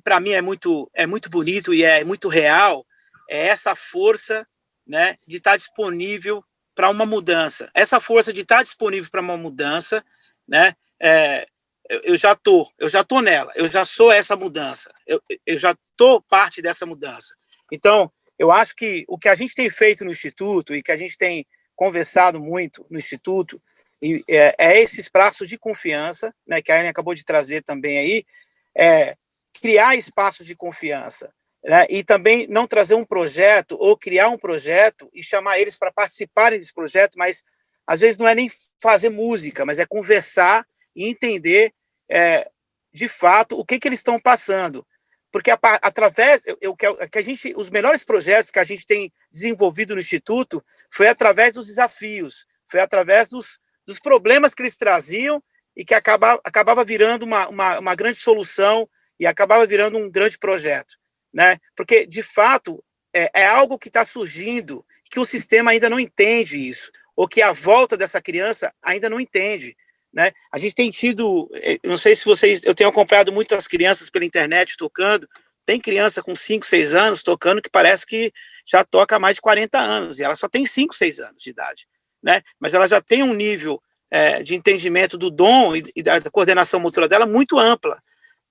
para mim é muito bonito e é muito real, é essa força, né, de estar disponível para uma mudança. Essa força de estar disponível para uma mudança, né, eu já tô nela, eu já sou essa mudança, eu já tô parte dessa mudança. Então, eu acho que o que a gente tem feito no Instituto e que a gente tem conversado muito no Instituto é esses espaços de confiança, né, que a Anne acabou de trazer também aí, criar espaços de confiança. né, e também não trazer um projeto ou criar um projeto e chamar eles para participarem desse projeto, mas às vezes não é nem fazer música, mas é conversar e entender de fato o que eles estão passando. Porque através, os melhores projetos que a gente tem desenvolvido no Instituto foi através dos desafios, foi através dos problemas que eles traziam e que acabava virando uma grande solução e acabava virando um grande projeto, né? Porque, de fato, é algo que está surgindo, que o sistema ainda não entende isso, ou que a volta dessa criança ainda não entende, né? A gente tem tido, não sei se eu tenho acompanhado muitas crianças pela internet tocando, tem criança com 5, 6 anos tocando que parece que já toca há mais de 40 anos, e ela só tem 5, 6 anos de idade, né? Mas ela já tem um nível de entendimento do dom e da coordenação motora dela muito ampla,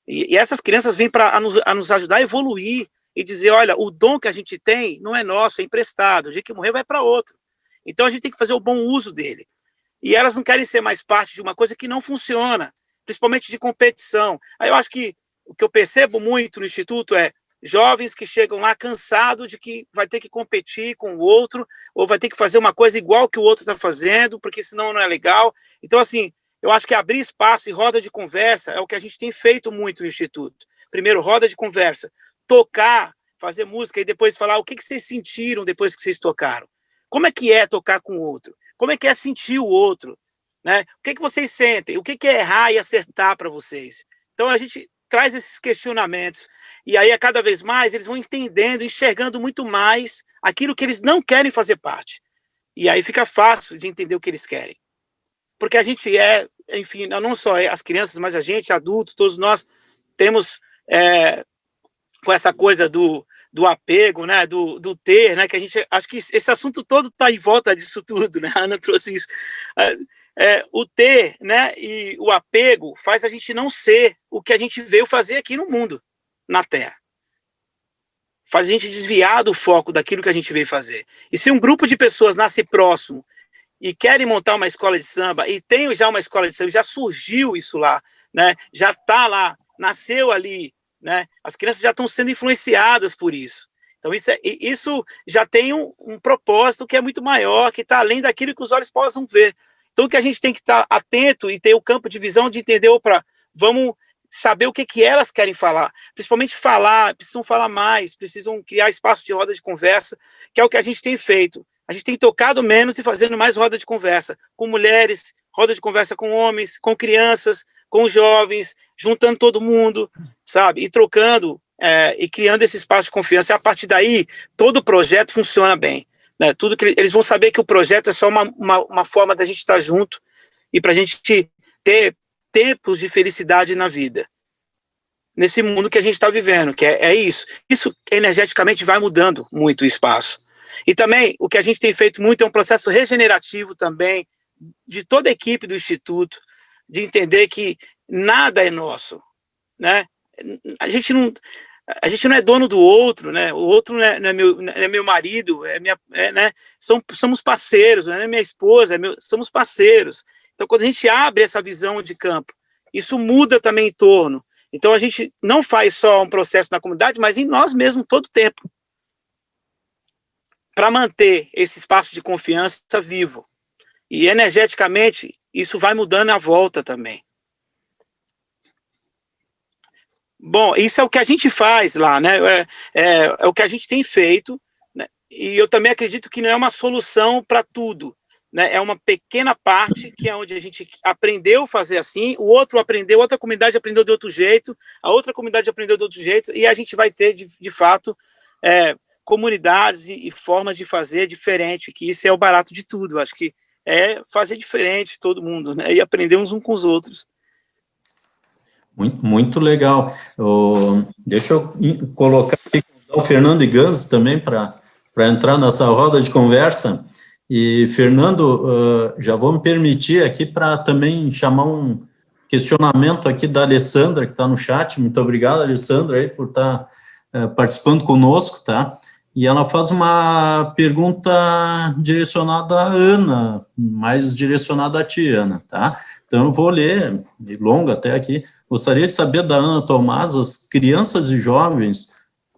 e essas crianças vêm para nos ajudar a evoluir e dizer, olha, o dom que a gente tem não é nosso, é emprestado, o dia que morrer vai para outro, então a gente tem que fazer o bom uso dele. E elas não querem ser mais parte de uma coisa que não funciona, principalmente de competição. Aí eu acho que o que eu percebo muito no Instituto é jovens que chegam lá cansados de que vai ter que competir com o outro, ou vai ter que fazer uma coisa igual que o outro está fazendo, porque senão não é legal. Então, assim, eu acho que abrir espaço e roda de conversa é o que a gente tem feito muito no Instituto. Primeiro, roda de conversa, tocar, fazer música e depois falar o que vocês sentiram depois que vocês tocaram. Como é que é tocar com o outro? Como é que é sentir o outro, né? O que vocês sentem? O que é errar e acertar para vocês? Então, a gente traz esses questionamentos e aí, a cada vez mais, eles vão entendendo, enxergando muito mais aquilo que eles não querem fazer parte. E aí fica fácil de entender o que eles querem. Porque a gente enfim, não só as crianças, mas a gente, adultos, todos nós temos com essa coisa do apego, né, do ter, né, que a gente, acho que esse assunto todo está em volta disso tudo, né, a Ana trouxe isso, o ter, né, e o apego faz a gente não ser o que a gente veio fazer aqui no mundo, na Terra, faz a gente desviar do foco daquilo que a gente veio fazer, e se um grupo de pessoas nasce próximo e querem montar uma escola de samba, e tem já uma escola de samba, já surgiu isso lá, né, já está lá, nasceu ali, né? As crianças já estão sendo influenciadas por isso. Então, isso já tem um propósito que é muito maior, que está além daquilo que os olhos possam ver. Então, o que a gente tem que estar atento e ter o campo de visão de entender, vamos saber o que elas querem falar. Principalmente precisam falar mais, precisam criar espaço de roda de conversa, que é o que a gente tem feito. A gente tem tocado menos e fazendo mais roda de conversa com mulheres, roda de conversa com homens, com crianças, com jovens, juntando todo mundo, sabe? E trocando e criando esse espaço de confiança. E a partir daí, todo o projeto funciona bem, né? Tudo que eles vão saber que o projeto é só uma forma da gente estar junto e para a gente ter tempos de felicidade na vida. Nesse mundo que a gente está vivendo, que é isso. Isso energeticamente vai mudando muito o espaço. E também, o que a gente tem feito muito é um processo regenerativo também de toda a equipe do Instituto, de entender que nada é nosso, né? A gente não é dono do outro, né? O outro não é meu marido, né? Somos parceiros, não é minha esposa, somos parceiros. Então, quando a gente abre essa visão de campo, isso muda também em torno. Então, a gente não faz só um processo na comunidade, mas em nós mesmos todo o tempo, para manter esse espaço de confiança vivo. E energeticamente, isso vai mudando à volta também. Bom, isso é o que a gente faz lá, né? É o que a gente tem feito, né? E eu também acredito que não é uma solução para tudo, né? É uma pequena parte que é onde a gente aprendeu a fazer assim, o outro aprendeu, outra comunidade aprendeu de outro jeito, a outra comunidade aprendeu de outro jeito, e a gente vai ter, de fato, comunidades e formas de fazer diferente, que isso é o barato de tudo. Eu acho que é fazer diferente todo mundo, né? E aprender uns com os outros. Muito, muito legal. Deixa eu colocar aqui o Fernando e Gans também para entrar nessa roda de conversa. E, Fernando, já vou me permitir aqui para também chamar um questionamento aqui da Alessandra, que está no chat. Muito obrigado, Alessandra, aí, por estar participando conosco, tá? E ela faz uma pergunta direcionada à Ana, mais direcionada a ti, Ana, tá? Então, eu vou ler, de longa até aqui. Gostaria de saber da Ana Tomás, as crianças e jovens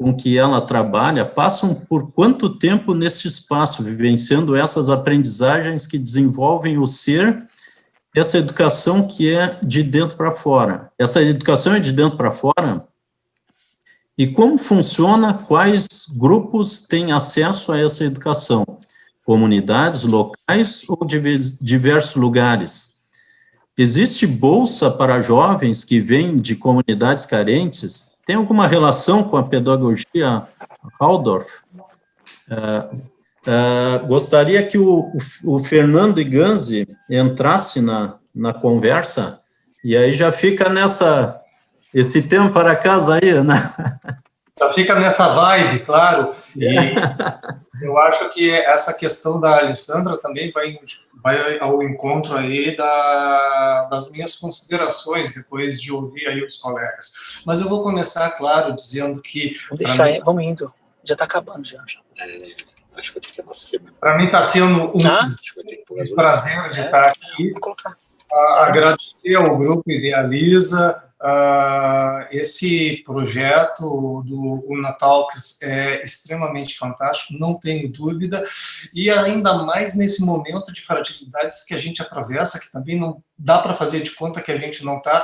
com que ela trabalha passam por quanto tempo nesse espaço, vivenciando essas aprendizagens que desenvolvem o ser, essa educação que é de dentro para fora. Essa educação é de dentro para fora? E como funciona? Quais grupos têm acesso a essa educação? Comunidades locais ou diversos lugares? Existe bolsa para jovens que vêm de comunidades carentes? Tem alguma relação com a pedagogia Waldorf? Gostaria que o Fernando Iganzi entrasse na conversa, e aí já fica esse tempo para casa aí, né? Já fica nessa vibe, claro, e eu acho que essa questão da Alessandra também vai ao encontro aí das minhas considerações, depois de ouvir aí os colegas. Mas eu vou começar, claro, dizendo que... Vamos indo, já está acabando já. Acho que vai ter que acontecer. Para mim está sendo um prazer de estar aqui. Agradecer ao Grupo Idealiza. Esse projeto do Unatalks é extremamente fantástico, não tenho dúvida, e ainda mais nesse momento de fragilidades que a gente atravessa, que também não dá para fazer de conta que a gente não está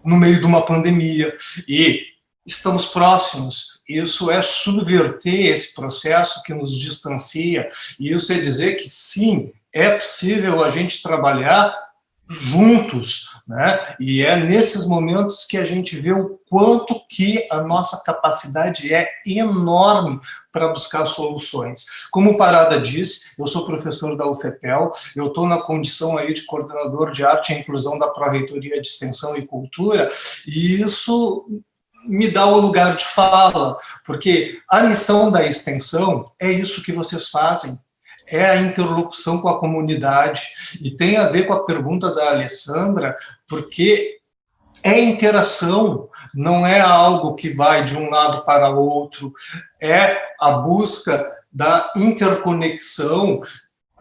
no meio de uma pandemia, e estamos próximos. Isso é subverter esse processo que nos distancia, e isso é dizer que sim, é possível a gente trabalhar juntos, né? E é nesses momentos que a gente vê o quanto que a nossa capacidade é enorme para buscar soluções. Como o Parada disse, eu sou professor da UFPEL, eu estou na condição aí de coordenador de arte e inclusão da Pró-Reitoria de Extensão e Cultura, e isso me dá o lugar de fala, porque a missão da extensão é isso que vocês fazem, é a interlocução com a comunidade, e tem a ver com a pergunta da Alessandra, porque é interação, não é algo que vai de um lado para o outro, é a busca da interconexão.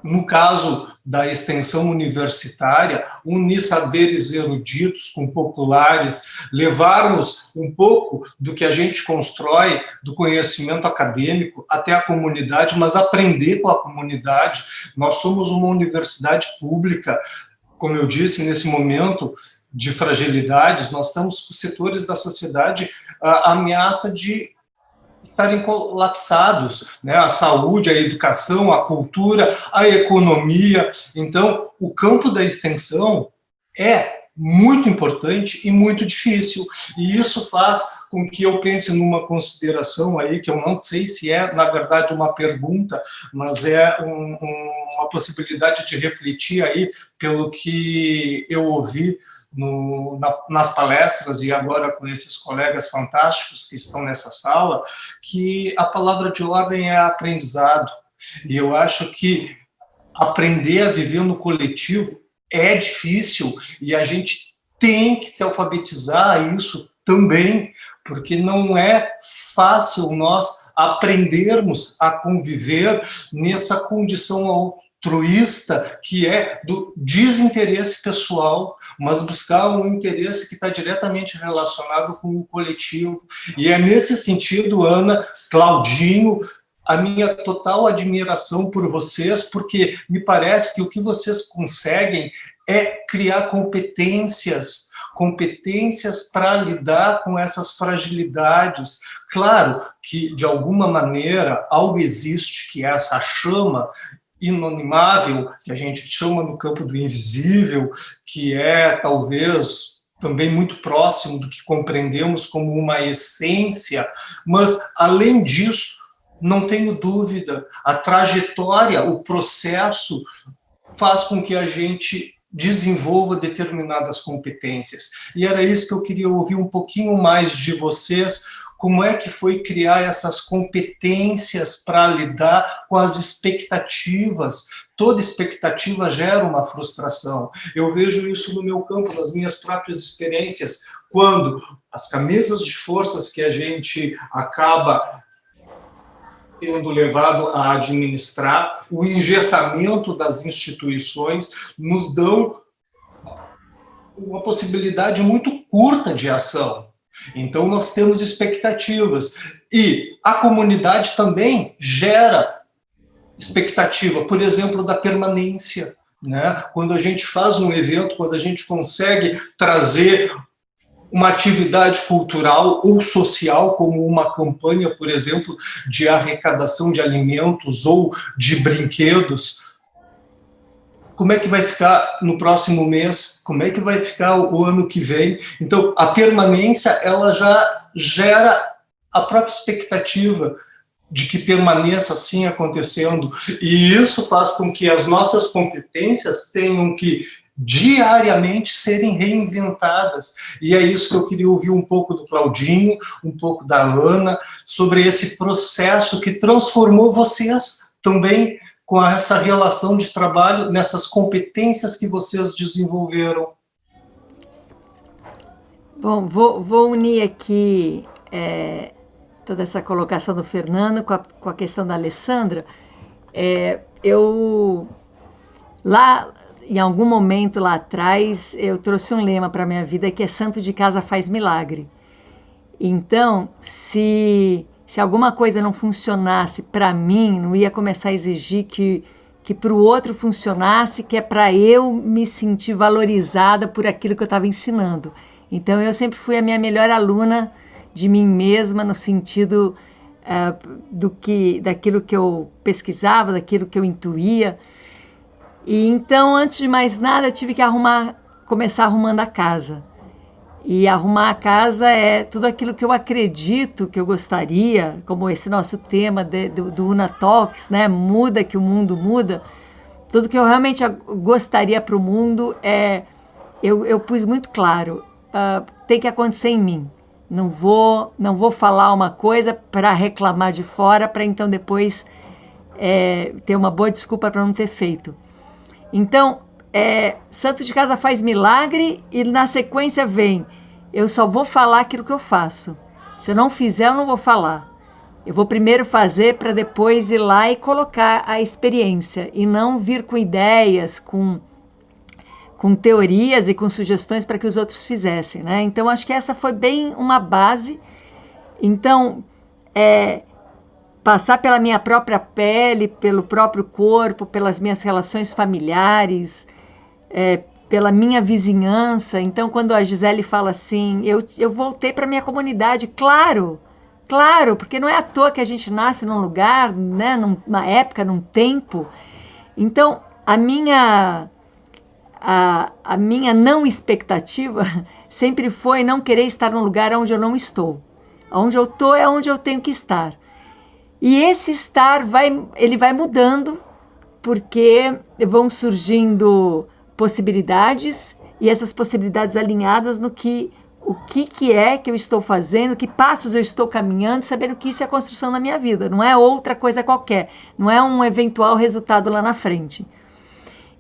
No caso da extensão universitária, unir saberes eruditos com populares, levarmos um pouco do que a gente constrói, do conhecimento acadêmico, até a comunidade, mas aprender com a comunidade. Nós somos uma universidade pública, como eu disse, nesse momento de fragilidades, nós estamos com setores da sociedade a ameaça de estarem colapsados, né? A saúde, a educação, a cultura, a economia. Então, o campo da extensão é muito importante e muito difícil, e isso faz com que eu pense numa consideração aí, que eu não sei se é, na verdade, uma pergunta, mas é uma possibilidade de refletir aí pelo que eu ouvi nas palestras e agora com esses colegas fantásticos que estão nessa sala, que a palavra de ordem é aprendizado. E eu acho que aprender a viver no coletivo é difícil, e a gente tem que se alfabetizar a isso também, porque não é fácil nós aprendermos a conviver nessa condição altruísta, que é do desinteresse pessoal, mas buscar um interesse que está diretamente relacionado com o coletivo. E é nesse sentido, Ana, Claudinho, a minha total admiração por vocês, porque me parece que o que vocês conseguem é criar competências para lidar com essas fragilidades. Claro que, de alguma maneira, algo existe, que é essa chama inanimável, que a gente chama no campo do invisível, que é, talvez, também muito próximo do que compreendemos como uma essência, mas, além disso, não tenho dúvida, a trajetória, o processo faz com que a gente desenvolva determinadas competências. E era isso que eu queria ouvir um pouquinho mais de vocês, como é que foi criar essas competências para lidar com as expectativas. Toda expectativa gera uma frustração. Eu vejo isso no meu campo, nas minhas próprias experiências, quando as camisas de forças que a gente acaba sendo levado a administrar, o engessamento das instituições nos dão uma possibilidade muito curta de ação. Então, nós temos expectativas. E a comunidade também gera expectativa, por exemplo, da permanência, né? Quando a gente faz um evento, quando a gente consegue trazer uma atividade cultural ou social, como uma campanha, por exemplo, de arrecadação de alimentos ou de brinquedos, como é que vai ficar no próximo mês? Como é que vai ficar o ano que vem? Então, a permanência, ela já gera a própria expectativa de que permaneça assim acontecendo. E isso faz com que as nossas competências tenham que diariamente serem reinventadas. E é isso que eu queria ouvir um pouco do Claudinho, um pouco da Ana, sobre esse processo que transformou vocês também com essa relação de trabalho, nessas competências que vocês desenvolveram. Bom, vou unir aqui toda essa colocação do Fernando com a questão da Alessandra. Eu, lá, em algum momento lá atrás, eu trouxe um lema para a minha vida que é santo de casa faz milagre. Então, se alguma coisa não funcionasse para mim, não ia começar a exigir que para o outro funcionasse, que é para eu me sentir valorizada por aquilo que eu estava ensinando. Então, eu sempre fui a minha melhor aluna de mim mesma, no sentido daquilo que eu pesquisava, daquilo que eu intuía. E então, antes de mais nada, eu tive que começar arrumando a casa. E arrumar a casa é tudo aquilo que eu acredito que eu gostaria, como esse nosso tema do Una Talks, né? Muda que o mundo muda. Tudo que eu realmente gostaria para o mundo eu pus muito claro, tem que acontecer em mim. Não vou falar uma coisa para reclamar de fora, para então depois ter uma boa desculpa para não ter feito. Então, santo de casa faz milagre e na sequência vem, eu só vou falar aquilo que eu faço. Se eu não fizer, eu não vou falar. Eu vou primeiro fazer para depois ir lá e colocar a experiência e não vir com ideias, com teorias e com sugestões para que os outros fizessem, né? Então, acho que essa foi bem uma base. Então, passar pela minha própria pele, pelo próprio corpo, pelas minhas relações familiares, pela minha vizinhança. Então, quando a Gisele fala assim, eu voltei para a minha comunidade, claro, porque não é à toa que a gente nasce num lugar, né, numa época, num tempo. Então, a minha não expectativa sempre foi não querer estar num lugar onde eu não estou. Onde eu estou é onde eu tenho que estar. E esse estar ele vai mudando, porque vão surgindo possibilidades, e essas possibilidades alinhadas no o que é que eu estou fazendo, que passos eu estou caminhando, sabendo que isso é a construção da minha vida, não é outra coisa qualquer, não é um eventual resultado lá na frente.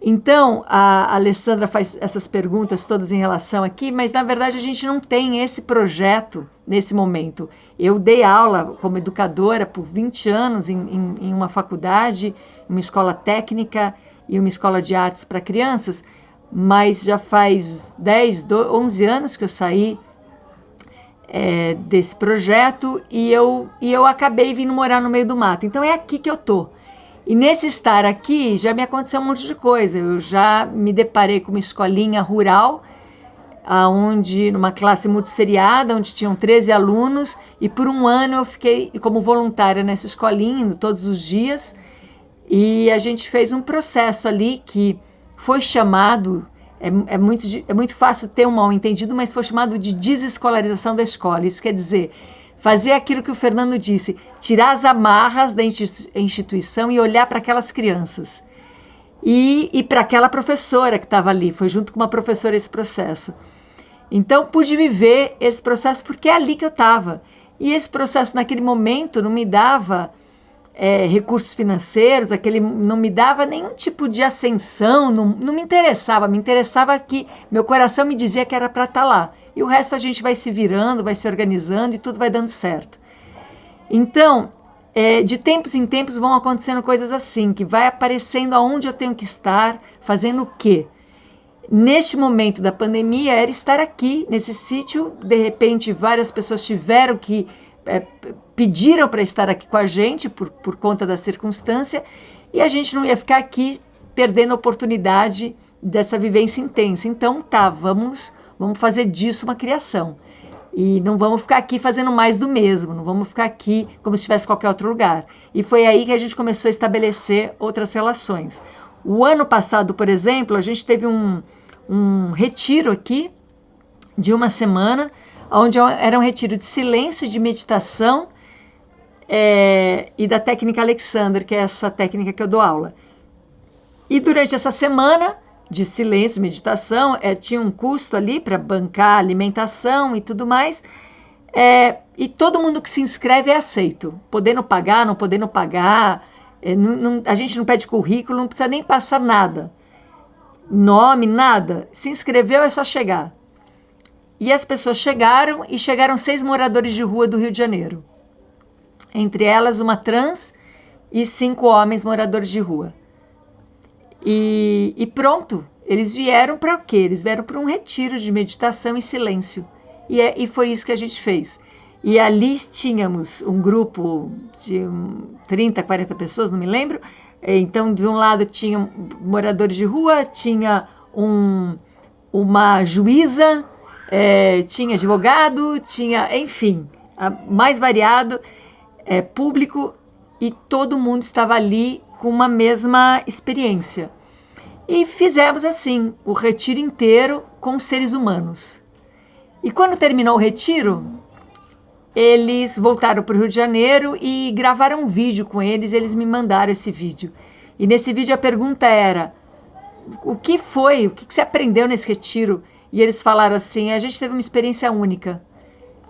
Então, a Alessandra faz essas perguntas todas em relação aqui, mas na verdade a gente não tem esse projeto nesse momento. Eu dei aula como educadora por 20 anos em uma faculdade, uma escola técnica e uma escola de artes para crianças, mas já faz 11 anos que eu saí desse projeto e eu acabei vindo morar no meio do mato. Então é aqui que eu estou. E nesse estar aqui já me aconteceu um monte de coisa. Eu já me deparei com uma escolinha rural, numa classe multisseriada, onde tinham 13 alunos, e por um ano eu fiquei como voluntária nessa escolinha, indo todos os dias, e a gente fez um processo ali que foi chamado, é muito fácil ter um mal-entendido, mas foi chamado de desescolarização da escola. Isso quer dizer, fazer aquilo que o Fernando disse, tirar as amarras da instituição e olhar para aquelas crianças. E para aquela professora que estava ali, foi junto com uma professora esse processo. Então, pude viver esse processo porque é ali que eu estava. E esse processo, naquele momento, não me dava recursos financeiros, não me dava nenhum tipo de ascensão, não me interessava que meu coração me dizia que era para estar lá. E o resto a gente vai se virando, vai se organizando e tudo vai dando certo. Então, de tempos em tempos vão acontecendo coisas assim, que vai aparecendo aonde eu tenho que estar, fazendo o quê. neste momento da pandemia, era estar aqui, nesse sítio. De repente, várias pessoas tiveram que, pediram para estar aqui com a gente, por conta da circunstância, e a gente não ia ficar aqui perdendo a oportunidade dessa vivência intensa. Então, vamos fazer disso uma criação. E não vamos ficar aqui fazendo mais do mesmo, não vamos ficar aqui como se estivesse em qualquer outro lugar. E foi aí que a gente começou a estabelecer outras relações. O ano passado, por exemplo, a gente teve um retiro aqui, de uma semana, onde era um retiro de silêncio, de meditação, e da técnica Alexander, que é essa técnica que eu dou aula. E durante essa semana de silêncio, meditação, tinha um custo ali para bancar alimentação e tudo mais, e todo mundo que se inscreve é aceito, podendo pagar, não podendo pagar, a gente não pede currículo, não precisa nem passar nada, nome, nada, se inscreveu é só chegar. E as pessoas chegaram, e chegaram 6 moradores de rua do Rio de Janeiro, entre elas uma trans e 5 homens moradores de rua. E pronto, eles vieram para o quê? Eles vieram para um retiro de meditação e silêncio. E foi isso que a gente fez. E ali tínhamos um grupo de 30, 40 pessoas, não me lembro. Então, de um lado tinha moradores de rua, tinha uma juíza, tinha advogado, tinha, enfim, mais variado, público, e todo mundo estava ali com uma mesma experiência. E fizemos assim, o retiro inteiro com seres humanos. E quando terminou o retiro, eles voltaram para o Rio de Janeiro e gravaram um vídeo com eles me mandaram esse vídeo. E nesse vídeo a pergunta era, o que você aprendeu nesse retiro? E eles falaram assim, a gente teve uma experiência única.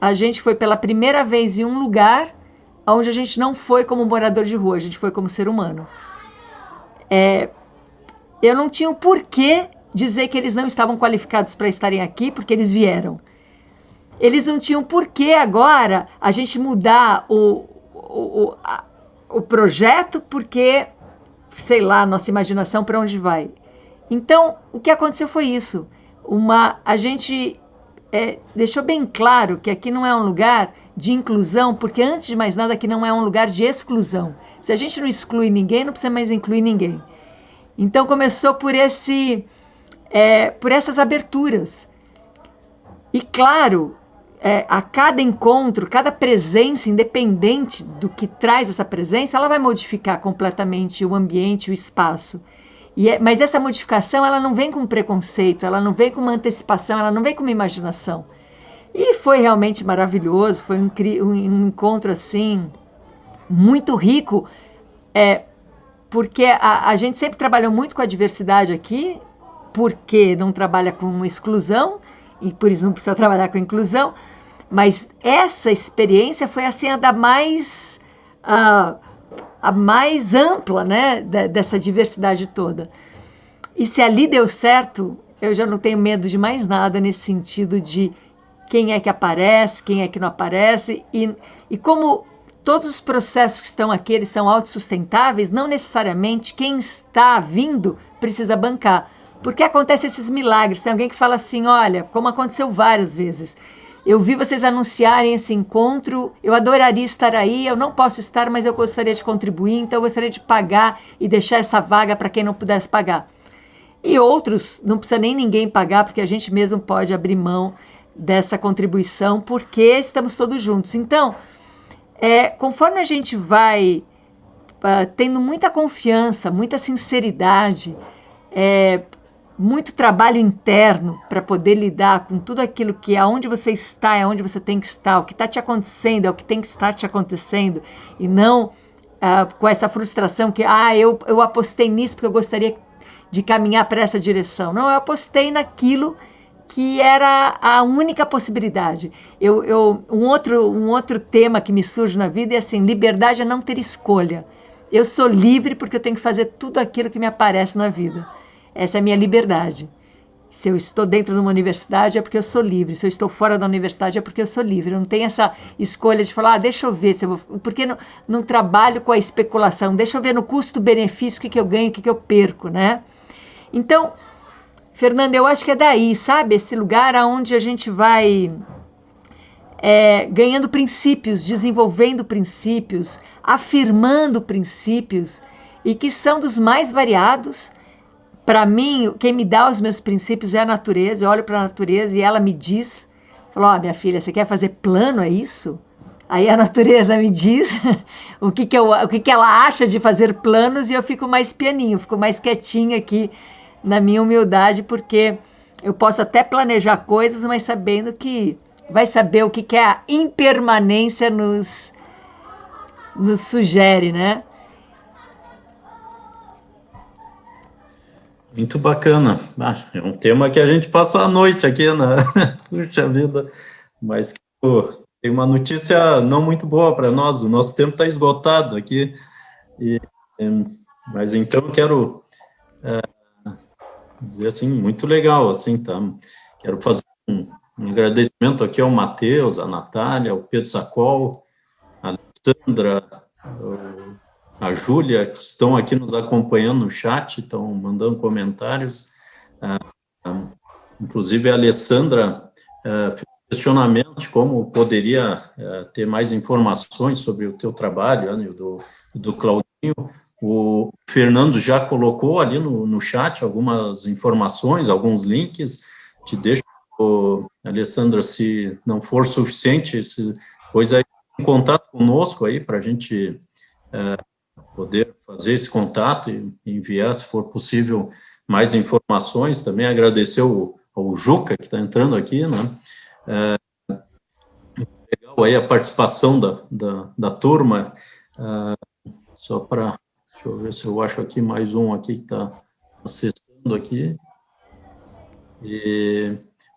A gente foi pela primeira vez em um lugar onde a gente não foi como morador de rua, a gente foi como ser humano. Eu não tinha o porquê dizer que eles não estavam qualificados para estarem aqui, porque eles vieram. Eles não tinham porquê agora a gente mudar o projeto, porque, sei lá, nossa imaginação para onde vai. Então, o que aconteceu foi isso. A gente deixou bem claro que aqui não é um lugar de inclusão, porque antes de mais nada aqui não é um lugar de exclusão. Se a gente não exclui ninguém, não precisa mais incluir ninguém. Então começou por essas aberturas. E claro, a cada encontro, cada presença, independente do que traz essa presença, ela vai modificar completamente o ambiente, o espaço. Mas essa modificação, ela não vem com preconceito, ela não vem com uma antecipação, ela não vem com uma imaginação. E foi realmente maravilhoso, foi um encontro assim, muito rico, porque a gente sempre trabalhou muito com a diversidade aqui, porque não trabalha com exclusão, e por isso não precisa trabalhar com inclusão, mas essa experiência foi assim a mais ampla, né, dessa diversidade toda. E se ali deu certo, eu já não tenho medo de mais nada nesse sentido de quem é que aparece, quem é que não aparece, e como todos os processos que estão aqui, eles são autossustentáveis, não necessariamente quem está vindo precisa bancar, porque acontecem esses milagres. Tem alguém que fala assim, olha, como aconteceu várias vezes, eu vi vocês anunciarem esse encontro, eu adoraria estar aí, eu não posso estar, mas eu gostaria de contribuir, então eu gostaria de pagar e deixar essa vaga para quem não pudesse pagar. E outros, não precisa nem ninguém pagar, porque a gente mesmo pode abrir mão dessa contribuição, porque estamos todos juntos. Então, conforme a gente vai tendo muita confiança, muita sinceridade, muito trabalho interno para poder lidar com tudo aquilo que aonde você está é onde você tem que estar, o que está te acontecendo é o que tem que estar te acontecendo, e não com essa frustração que eu apostei nisso porque eu gostaria de caminhar para essa direção. Não, eu apostei naquilo que era a única possibilidade. Um outro tema que me surge na vida é assim, liberdade é não ter escolha. Eu sou livre porque eu tenho que fazer tudo aquilo que me aparece na vida. Essa é a minha liberdade. Se eu estou dentro de uma universidade é porque eu sou livre. Se eu estou fora da universidade é porque eu sou livre. Eu não tenho essa escolha de falar, deixa eu ver, porque não trabalho com a especulação, deixa eu ver no custo-benefício o que eu ganho, o que eu perco, né? Então, Fernanda, eu acho que é daí, sabe? Esse lugar onde a gente vai ganhando princípios, desenvolvendo princípios, afirmando princípios, e que são dos mais variados. Para mim, quem me dá os meus princípios é a natureza. Eu olho para a natureza e ela me diz, falou, minha filha, você quer fazer plano, é isso? Aí a natureza me diz o que ela acha de fazer planos, e eu fico mais pianinho, fico mais quietinha aqui na minha humildade, porque eu posso até planejar coisas, mas sabendo que vai saber o que a impermanência nos sugere, né? Muito bacana. É um tema que a gente passa a noite aqui, né? Puxa vida. Mas tem uma notícia não muito boa para nós. O nosso tempo está esgotado aqui. Mas então eu quero dizer assim, muito legal, assim, tá? Quero fazer um agradecimento aqui ao Matheus, à Natália, ao Pedro Sacol, a Alessandra, a Júlia, que estão aqui nos acompanhando no chat, estão mandando comentários. Inclusive a Alessandra fez um questionamento de como poderia ter mais informações sobre o teu trabalho, né, do Claudinho. O Fernando já colocou ali no chat algumas informações, alguns links. Te deixo, Alessandra, se não for suficiente, pois aí em contato conosco aí para a gente poder fazer esse contato e enviar, se for possível, mais informações. Também agradecer ao Juca, que está entrando aqui, né? Legal aí a participação da turma. Só para, deixa eu ver se eu acho aqui mais um aqui que está acessando aqui.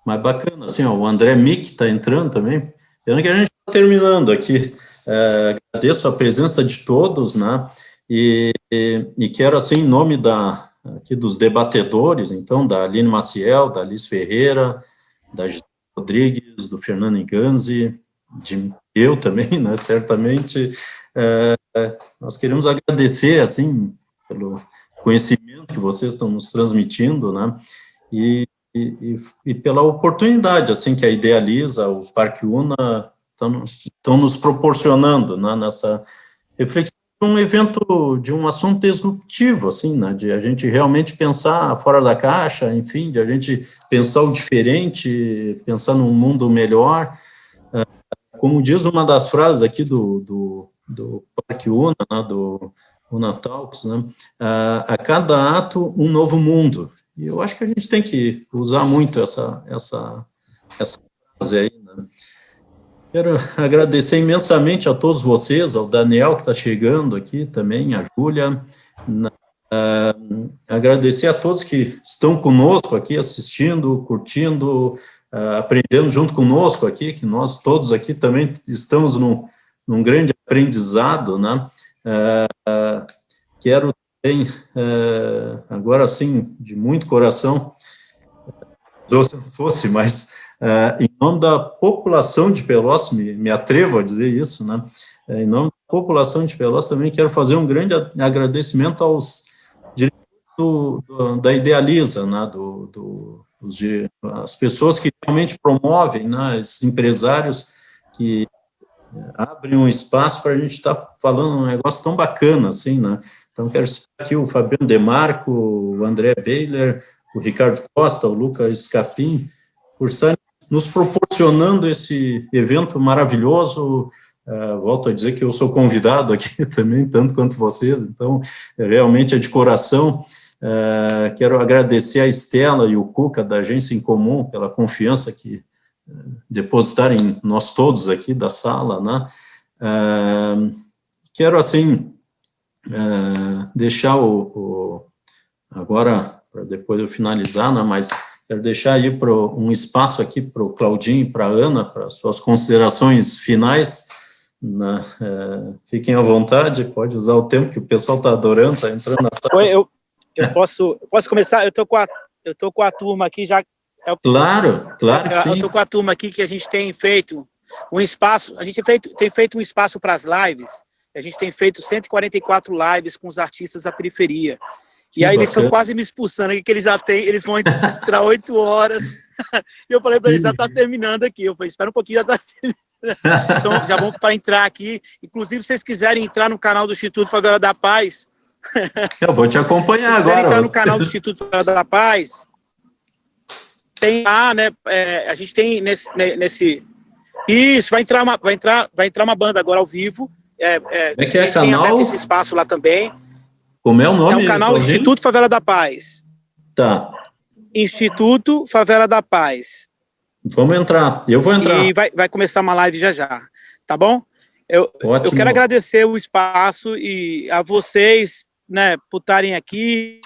Mas bacana, assim, o André Mick está entrando também. Pena que a gente está terminando aqui. Agradeço a presença de todos, né? E quero, assim, em nome aqui dos debatedores, então, da Aline Maciel, da Alice Ferreira, da Gisele Rodrigues, do Fernando Inganzi, de eu também, né, certamente, nós queremos agradecer, assim, pelo conhecimento que vocês estão nos transmitindo, né, e pela oportunidade, assim, que a Idealiza, o Parque Una, estão nos proporcionando, né, nessa reflexão, um evento de um assunto disruptivo, assim, né, de a gente realmente pensar fora da caixa, enfim, de a gente pensar o diferente, pensar num mundo melhor. Como diz uma das frases aqui do Parque Una, né, do Una Talks, né, a cada ato um novo mundo. E eu acho que a gente tem que usar muito essa frase aí, né. Quero agradecer imensamente a todos vocês, ao Daniel, que está chegando aqui também, a Júlia, agradecer a todos que estão conosco aqui, assistindo, curtindo, aprendendo junto conosco aqui, que nós todos aqui também estamos num grande aprendizado, né? Quero também, agora sim, de muito coração, se não fosse, mas em nome da população de Pelotas, me atrevo a dizer isso, né? Em nome da população de Pelotas também quero fazer um grande agradecimento aos diretores da Idealiza, né? As pessoas que realmente promovem, né? Esses empresários que abrem um espaço para a gente estar falando um negócio tão bacana, assim, né? Então, quero citar aqui o Fabiano Demarco, o André Beiler, o Ricardo Costa, o Lucas Scapim, por estarem nos proporcionando esse evento maravilhoso. Volto a dizer que eu sou convidado aqui também, tanto quanto vocês, então, realmente é de coração. Quero agradecer a Estela e o Cuca, da Agência em Comum, pela confiança que depositarem em nós todos aqui da sala, né? Quero, assim, deixar agora, para depois eu finalizar, né, mas quero deixar aí um espaço aqui para o Claudinho e para a Ana, para suas considerações finais, né? Fiquem à vontade, pode usar o tempo que o pessoal está adorando, está entrando na sala. Eu posso começar? Eu tô com a turma aqui já. Claro que sim. Eu estou com a turma aqui que a gente tem feito um espaço, a gente tem feito um espaço para as lives, a gente tem feito 144 lives com os artistas da periferia. E aí eles estão quase me expulsando aqui, que eles vão entrar 8 horas. E eu falei para eles, já está terminando aqui. Eu falei, espera um pouquinho, já está terminando. Então, já vamos para entrar aqui. Inclusive, se vocês quiserem entrar no canal do Instituto Favela da Paz... Eu vou te acompanhar agora. Se entrar no canal do Instituto Favela da Paz, tem lá, né? A gente tem nesse... Isso, vai entrar uma banda agora ao vivo. É que é canal? Tem aberto esse espaço lá também. Como é o nome? É o canal Instituto Favela da Paz. Tá. Instituto Favela da Paz. Vamos entrar. Eu vou entrar. E vai começar uma live já. Tá bom? Eu quero agradecer o espaço e a vocês, né, por estarem aqui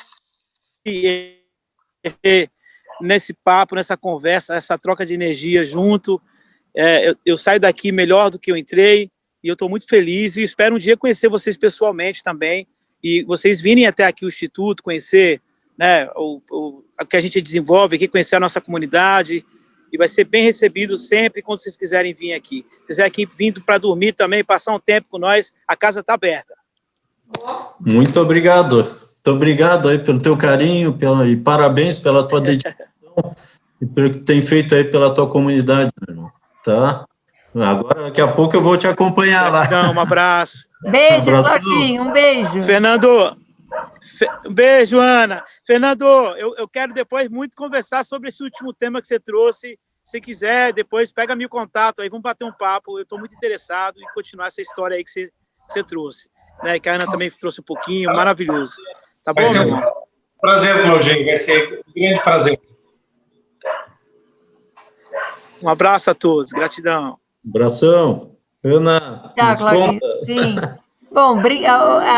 nesse papo, nessa conversa, essa troca de energia junto. Eu saio daqui melhor do que eu entrei e eu estou muito feliz e espero um dia conhecer vocês pessoalmente também e vocês virem até aqui o Instituto, conhecer, né, o que a gente desenvolve aqui, conhecer a nossa comunidade e vai ser bem recebido sempre quando vocês quiserem vir aqui. Se quiser aqui vindo para dormir também, passar um tempo com nós, a casa está aberta. Muito obrigado. Muito obrigado aí pelo teu carinho e parabéns pela tua dedicação e pelo que tem feito aí pela tua comunidade, meu irmão. Tá? Agora, daqui a pouco eu vou te acompanhar lá. Um abraço. Beijo, Claudinho, um beijo. Fernando, um beijo, Ana. Fernando, eu quero depois muito conversar sobre esse último tema que você trouxe. Se quiser, depois pega meu contato aí, vamos bater um papo. Eu estou muito interessado em continuar essa história aí que você trouxe. Né? Que a Ana também trouxe um pouquinho, maravilhoso. Tá bom, meu irmão? Prazer, Claudinho, vai ser um grande prazer. Um abraço a todos, gratidão. Abração. Ana, tá, Claudinho, sim. Bom,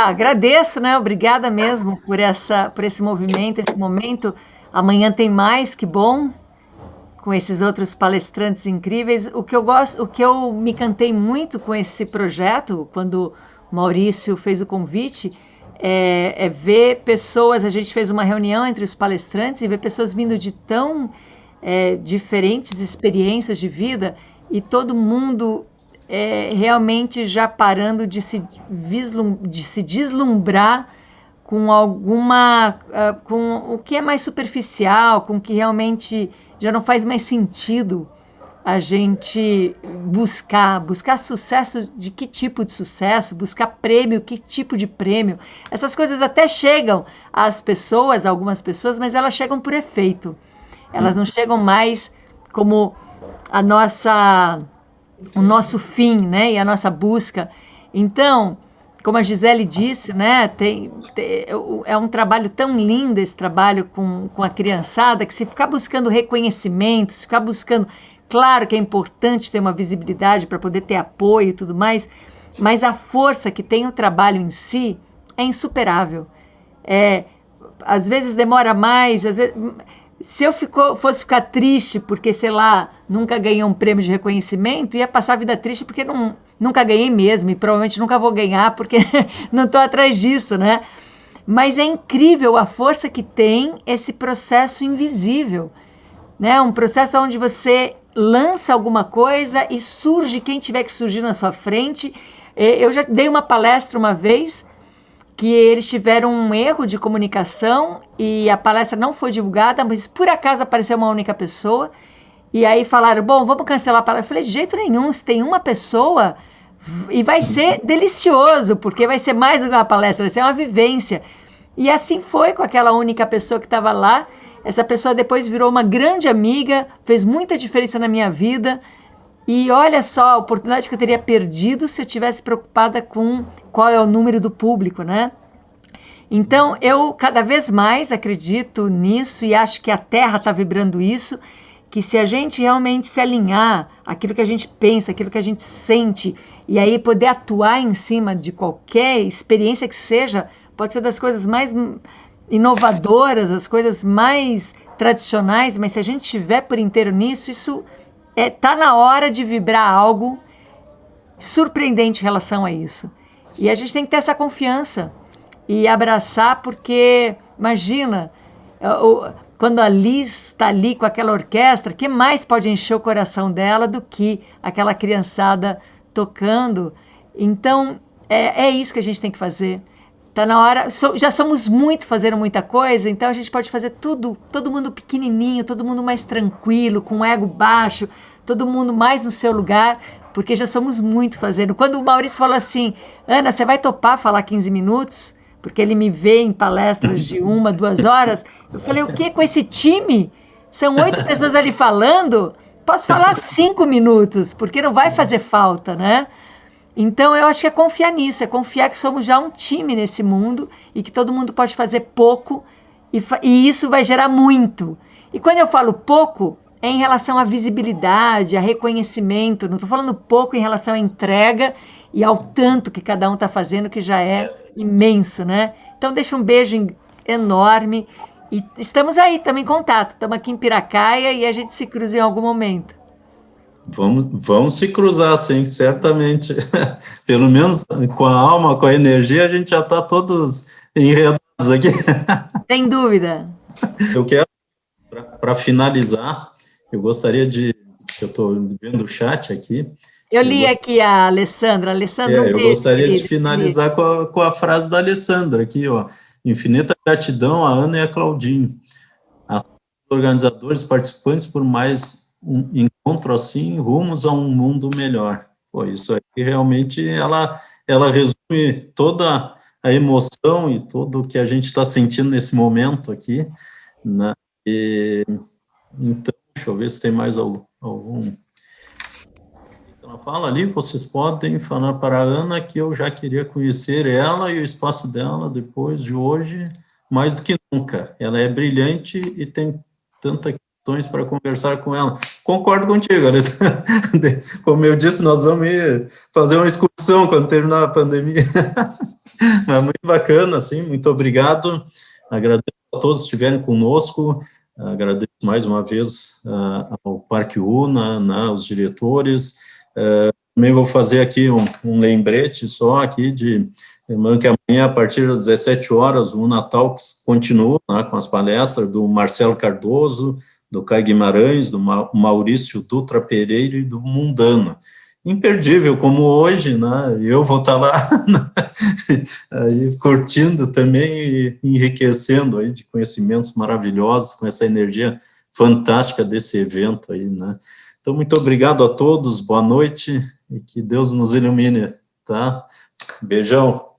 agradeço, né? Obrigada mesmo por esse movimento, esse momento. Amanhã tem mais, que bom, com esses outros palestrantes incríveis. O que eu me encantei muito com esse projeto, quando o Maurício fez o convite, é ver pessoas. A gente fez uma reunião entre os palestrantes e ver pessoas vindo de tão diferentes experiências de vida e todo mundo realmente já parando de se deslumbrar com com o que é mais superficial, com o que realmente já não faz mais sentido a gente buscar sucesso. De que tipo de sucesso, buscar prêmio, que tipo de prêmio. Essas coisas até chegam às pessoas, a algumas pessoas, mas elas chegam por efeito. Elas não chegam mais como o nosso fim, né, e a nossa busca. Então, como a Gisele disse, né, é um trabalho tão lindo, esse trabalho com a criançada, que se ficar buscando reconhecimento, se ficar buscando... Claro que é importante ter uma visibilidade para poder ter apoio e tudo mais, mas a força que tem o trabalho em si é insuperável. Às vezes demora mais, às vezes... Se eu fosse ficar triste porque, sei lá, nunca ganhei um prêmio de reconhecimento, ia passar a vida triste porque nunca ganhei mesmo e provavelmente nunca vou ganhar porque não estou atrás disso, né? Mas é incrível a força que tem esse processo invisível, né? Um processo onde você lança alguma coisa e surge quem tiver que surgir na sua frente. Eu já dei uma palestra uma vez que eles tiveram um erro de comunicação e a palestra não foi divulgada, mas por acaso apareceu uma única pessoa, e aí falaram, bom, vamos cancelar a palestra. Eu falei, de jeito nenhum, se tem uma pessoa, e vai ser delicioso, porque vai ser mais do que uma palestra, vai ser uma vivência. E assim foi com aquela única pessoa que estava lá. Essa pessoa depois virou uma grande amiga, fez muita diferença na minha vida, e olha só a oportunidade que eu teria perdido se eu tivesse preocupada com qual é o número do público, né? Então, eu cada vez mais acredito nisso e acho que a Terra está vibrando isso, que se a gente realmente se alinhar aquilo que a gente pensa, aquilo que a gente sente, e aí poder atuar em cima de qualquer experiência que seja, pode ser das coisas mais inovadoras, as coisas mais tradicionais, mas se a gente estiver por inteiro nisso, isso tá na hora de vibrar algo surpreendente em relação a isso. E a gente tem que ter essa confiança e abraçar, porque, imagina, quando a Liz está ali com aquela orquestra, o que mais pode encher o coração dela do que aquela criançada tocando? Então, é isso que a gente tem que fazer. Tá na hora, já somos muito fazendo muita coisa, então a gente pode fazer tudo, todo mundo pequenininho, todo mundo mais tranquilo, com o ego baixo, todo mundo mais no seu lugar, porque já somos muito fazendo. Quando o Maurício falou assim, Ana, você vai topar falar 15 minutos? Porque ele me vê em palestras de 1, 2 horas. Eu falei, o quê? Com esse time? São 8 pessoas ali falando? Posso falar 5 minutos, porque não vai fazer falta, né? Então, eu acho que é confiar nisso, é confiar que somos já um time nesse mundo e que todo mundo pode fazer pouco e isso vai gerar muito. E quando eu falo pouco, é em relação à visibilidade, a reconhecimento, não estou falando pouco em relação à entrega e ao tanto que cada um está fazendo, que já é imenso, né? Então, deixa um beijo enorme e estamos aí, estamos em contato, estamos aqui em Piracaia e a gente se cruza em algum momento. Vamos se cruzar, sim, certamente. Pelo menos com a alma, com a energia, a gente já está todos enredados aqui. Sem dúvida. Eu quero, para finalizar, eu gostaria de... Eu estou vendo o chat aqui. Eu li aqui a Alessandra. Eu gostaria de finalizar com a frase da Alessandra aqui, ó. Infinita gratidão a Ana e a Claudinho, a todos os organizadores, participantes, por mais um encontro assim, rumos a um mundo melhor. Pô, isso aqui realmente, ela resume toda a emoção e tudo o que a gente está sentindo nesse momento aqui, né? Então, deixa eu ver se tem mais algum... Ela fala ali, vocês podem falar para a Ana que eu já queria conhecer ela e o espaço dela depois de hoje, mais do que nunca. Ela é brilhante e tem tantas questões para conversar com ela. Concordo contigo, Alessandra. Como eu disse, nós vamos ir fazer uma excursão quando terminar a pandemia. É muito bacana, assim, muito obrigado. Agradeço a todos que estiverem conosco. Agradeço mais uma vez ao Parque UNA, aos diretores. Também vou fazer aqui um lembrete só aqui lembrando que amanhã, a partir das 17 horas, o UNA Talks continua, né, com as palestras do Marcelo Cardoso, do Caio Guimarães, do Maurício Dutra Pereira e do Mundano. Imperdível, como hoje, né, eu vou estar lá aí, curtindo também e enriquecendo aí de conhecimentos maravilhosos com essa energia fantástica desse evento aí, né. Então, muito obrigado a todos, boa noite e que Deus nos ilumine, tá? Beijão.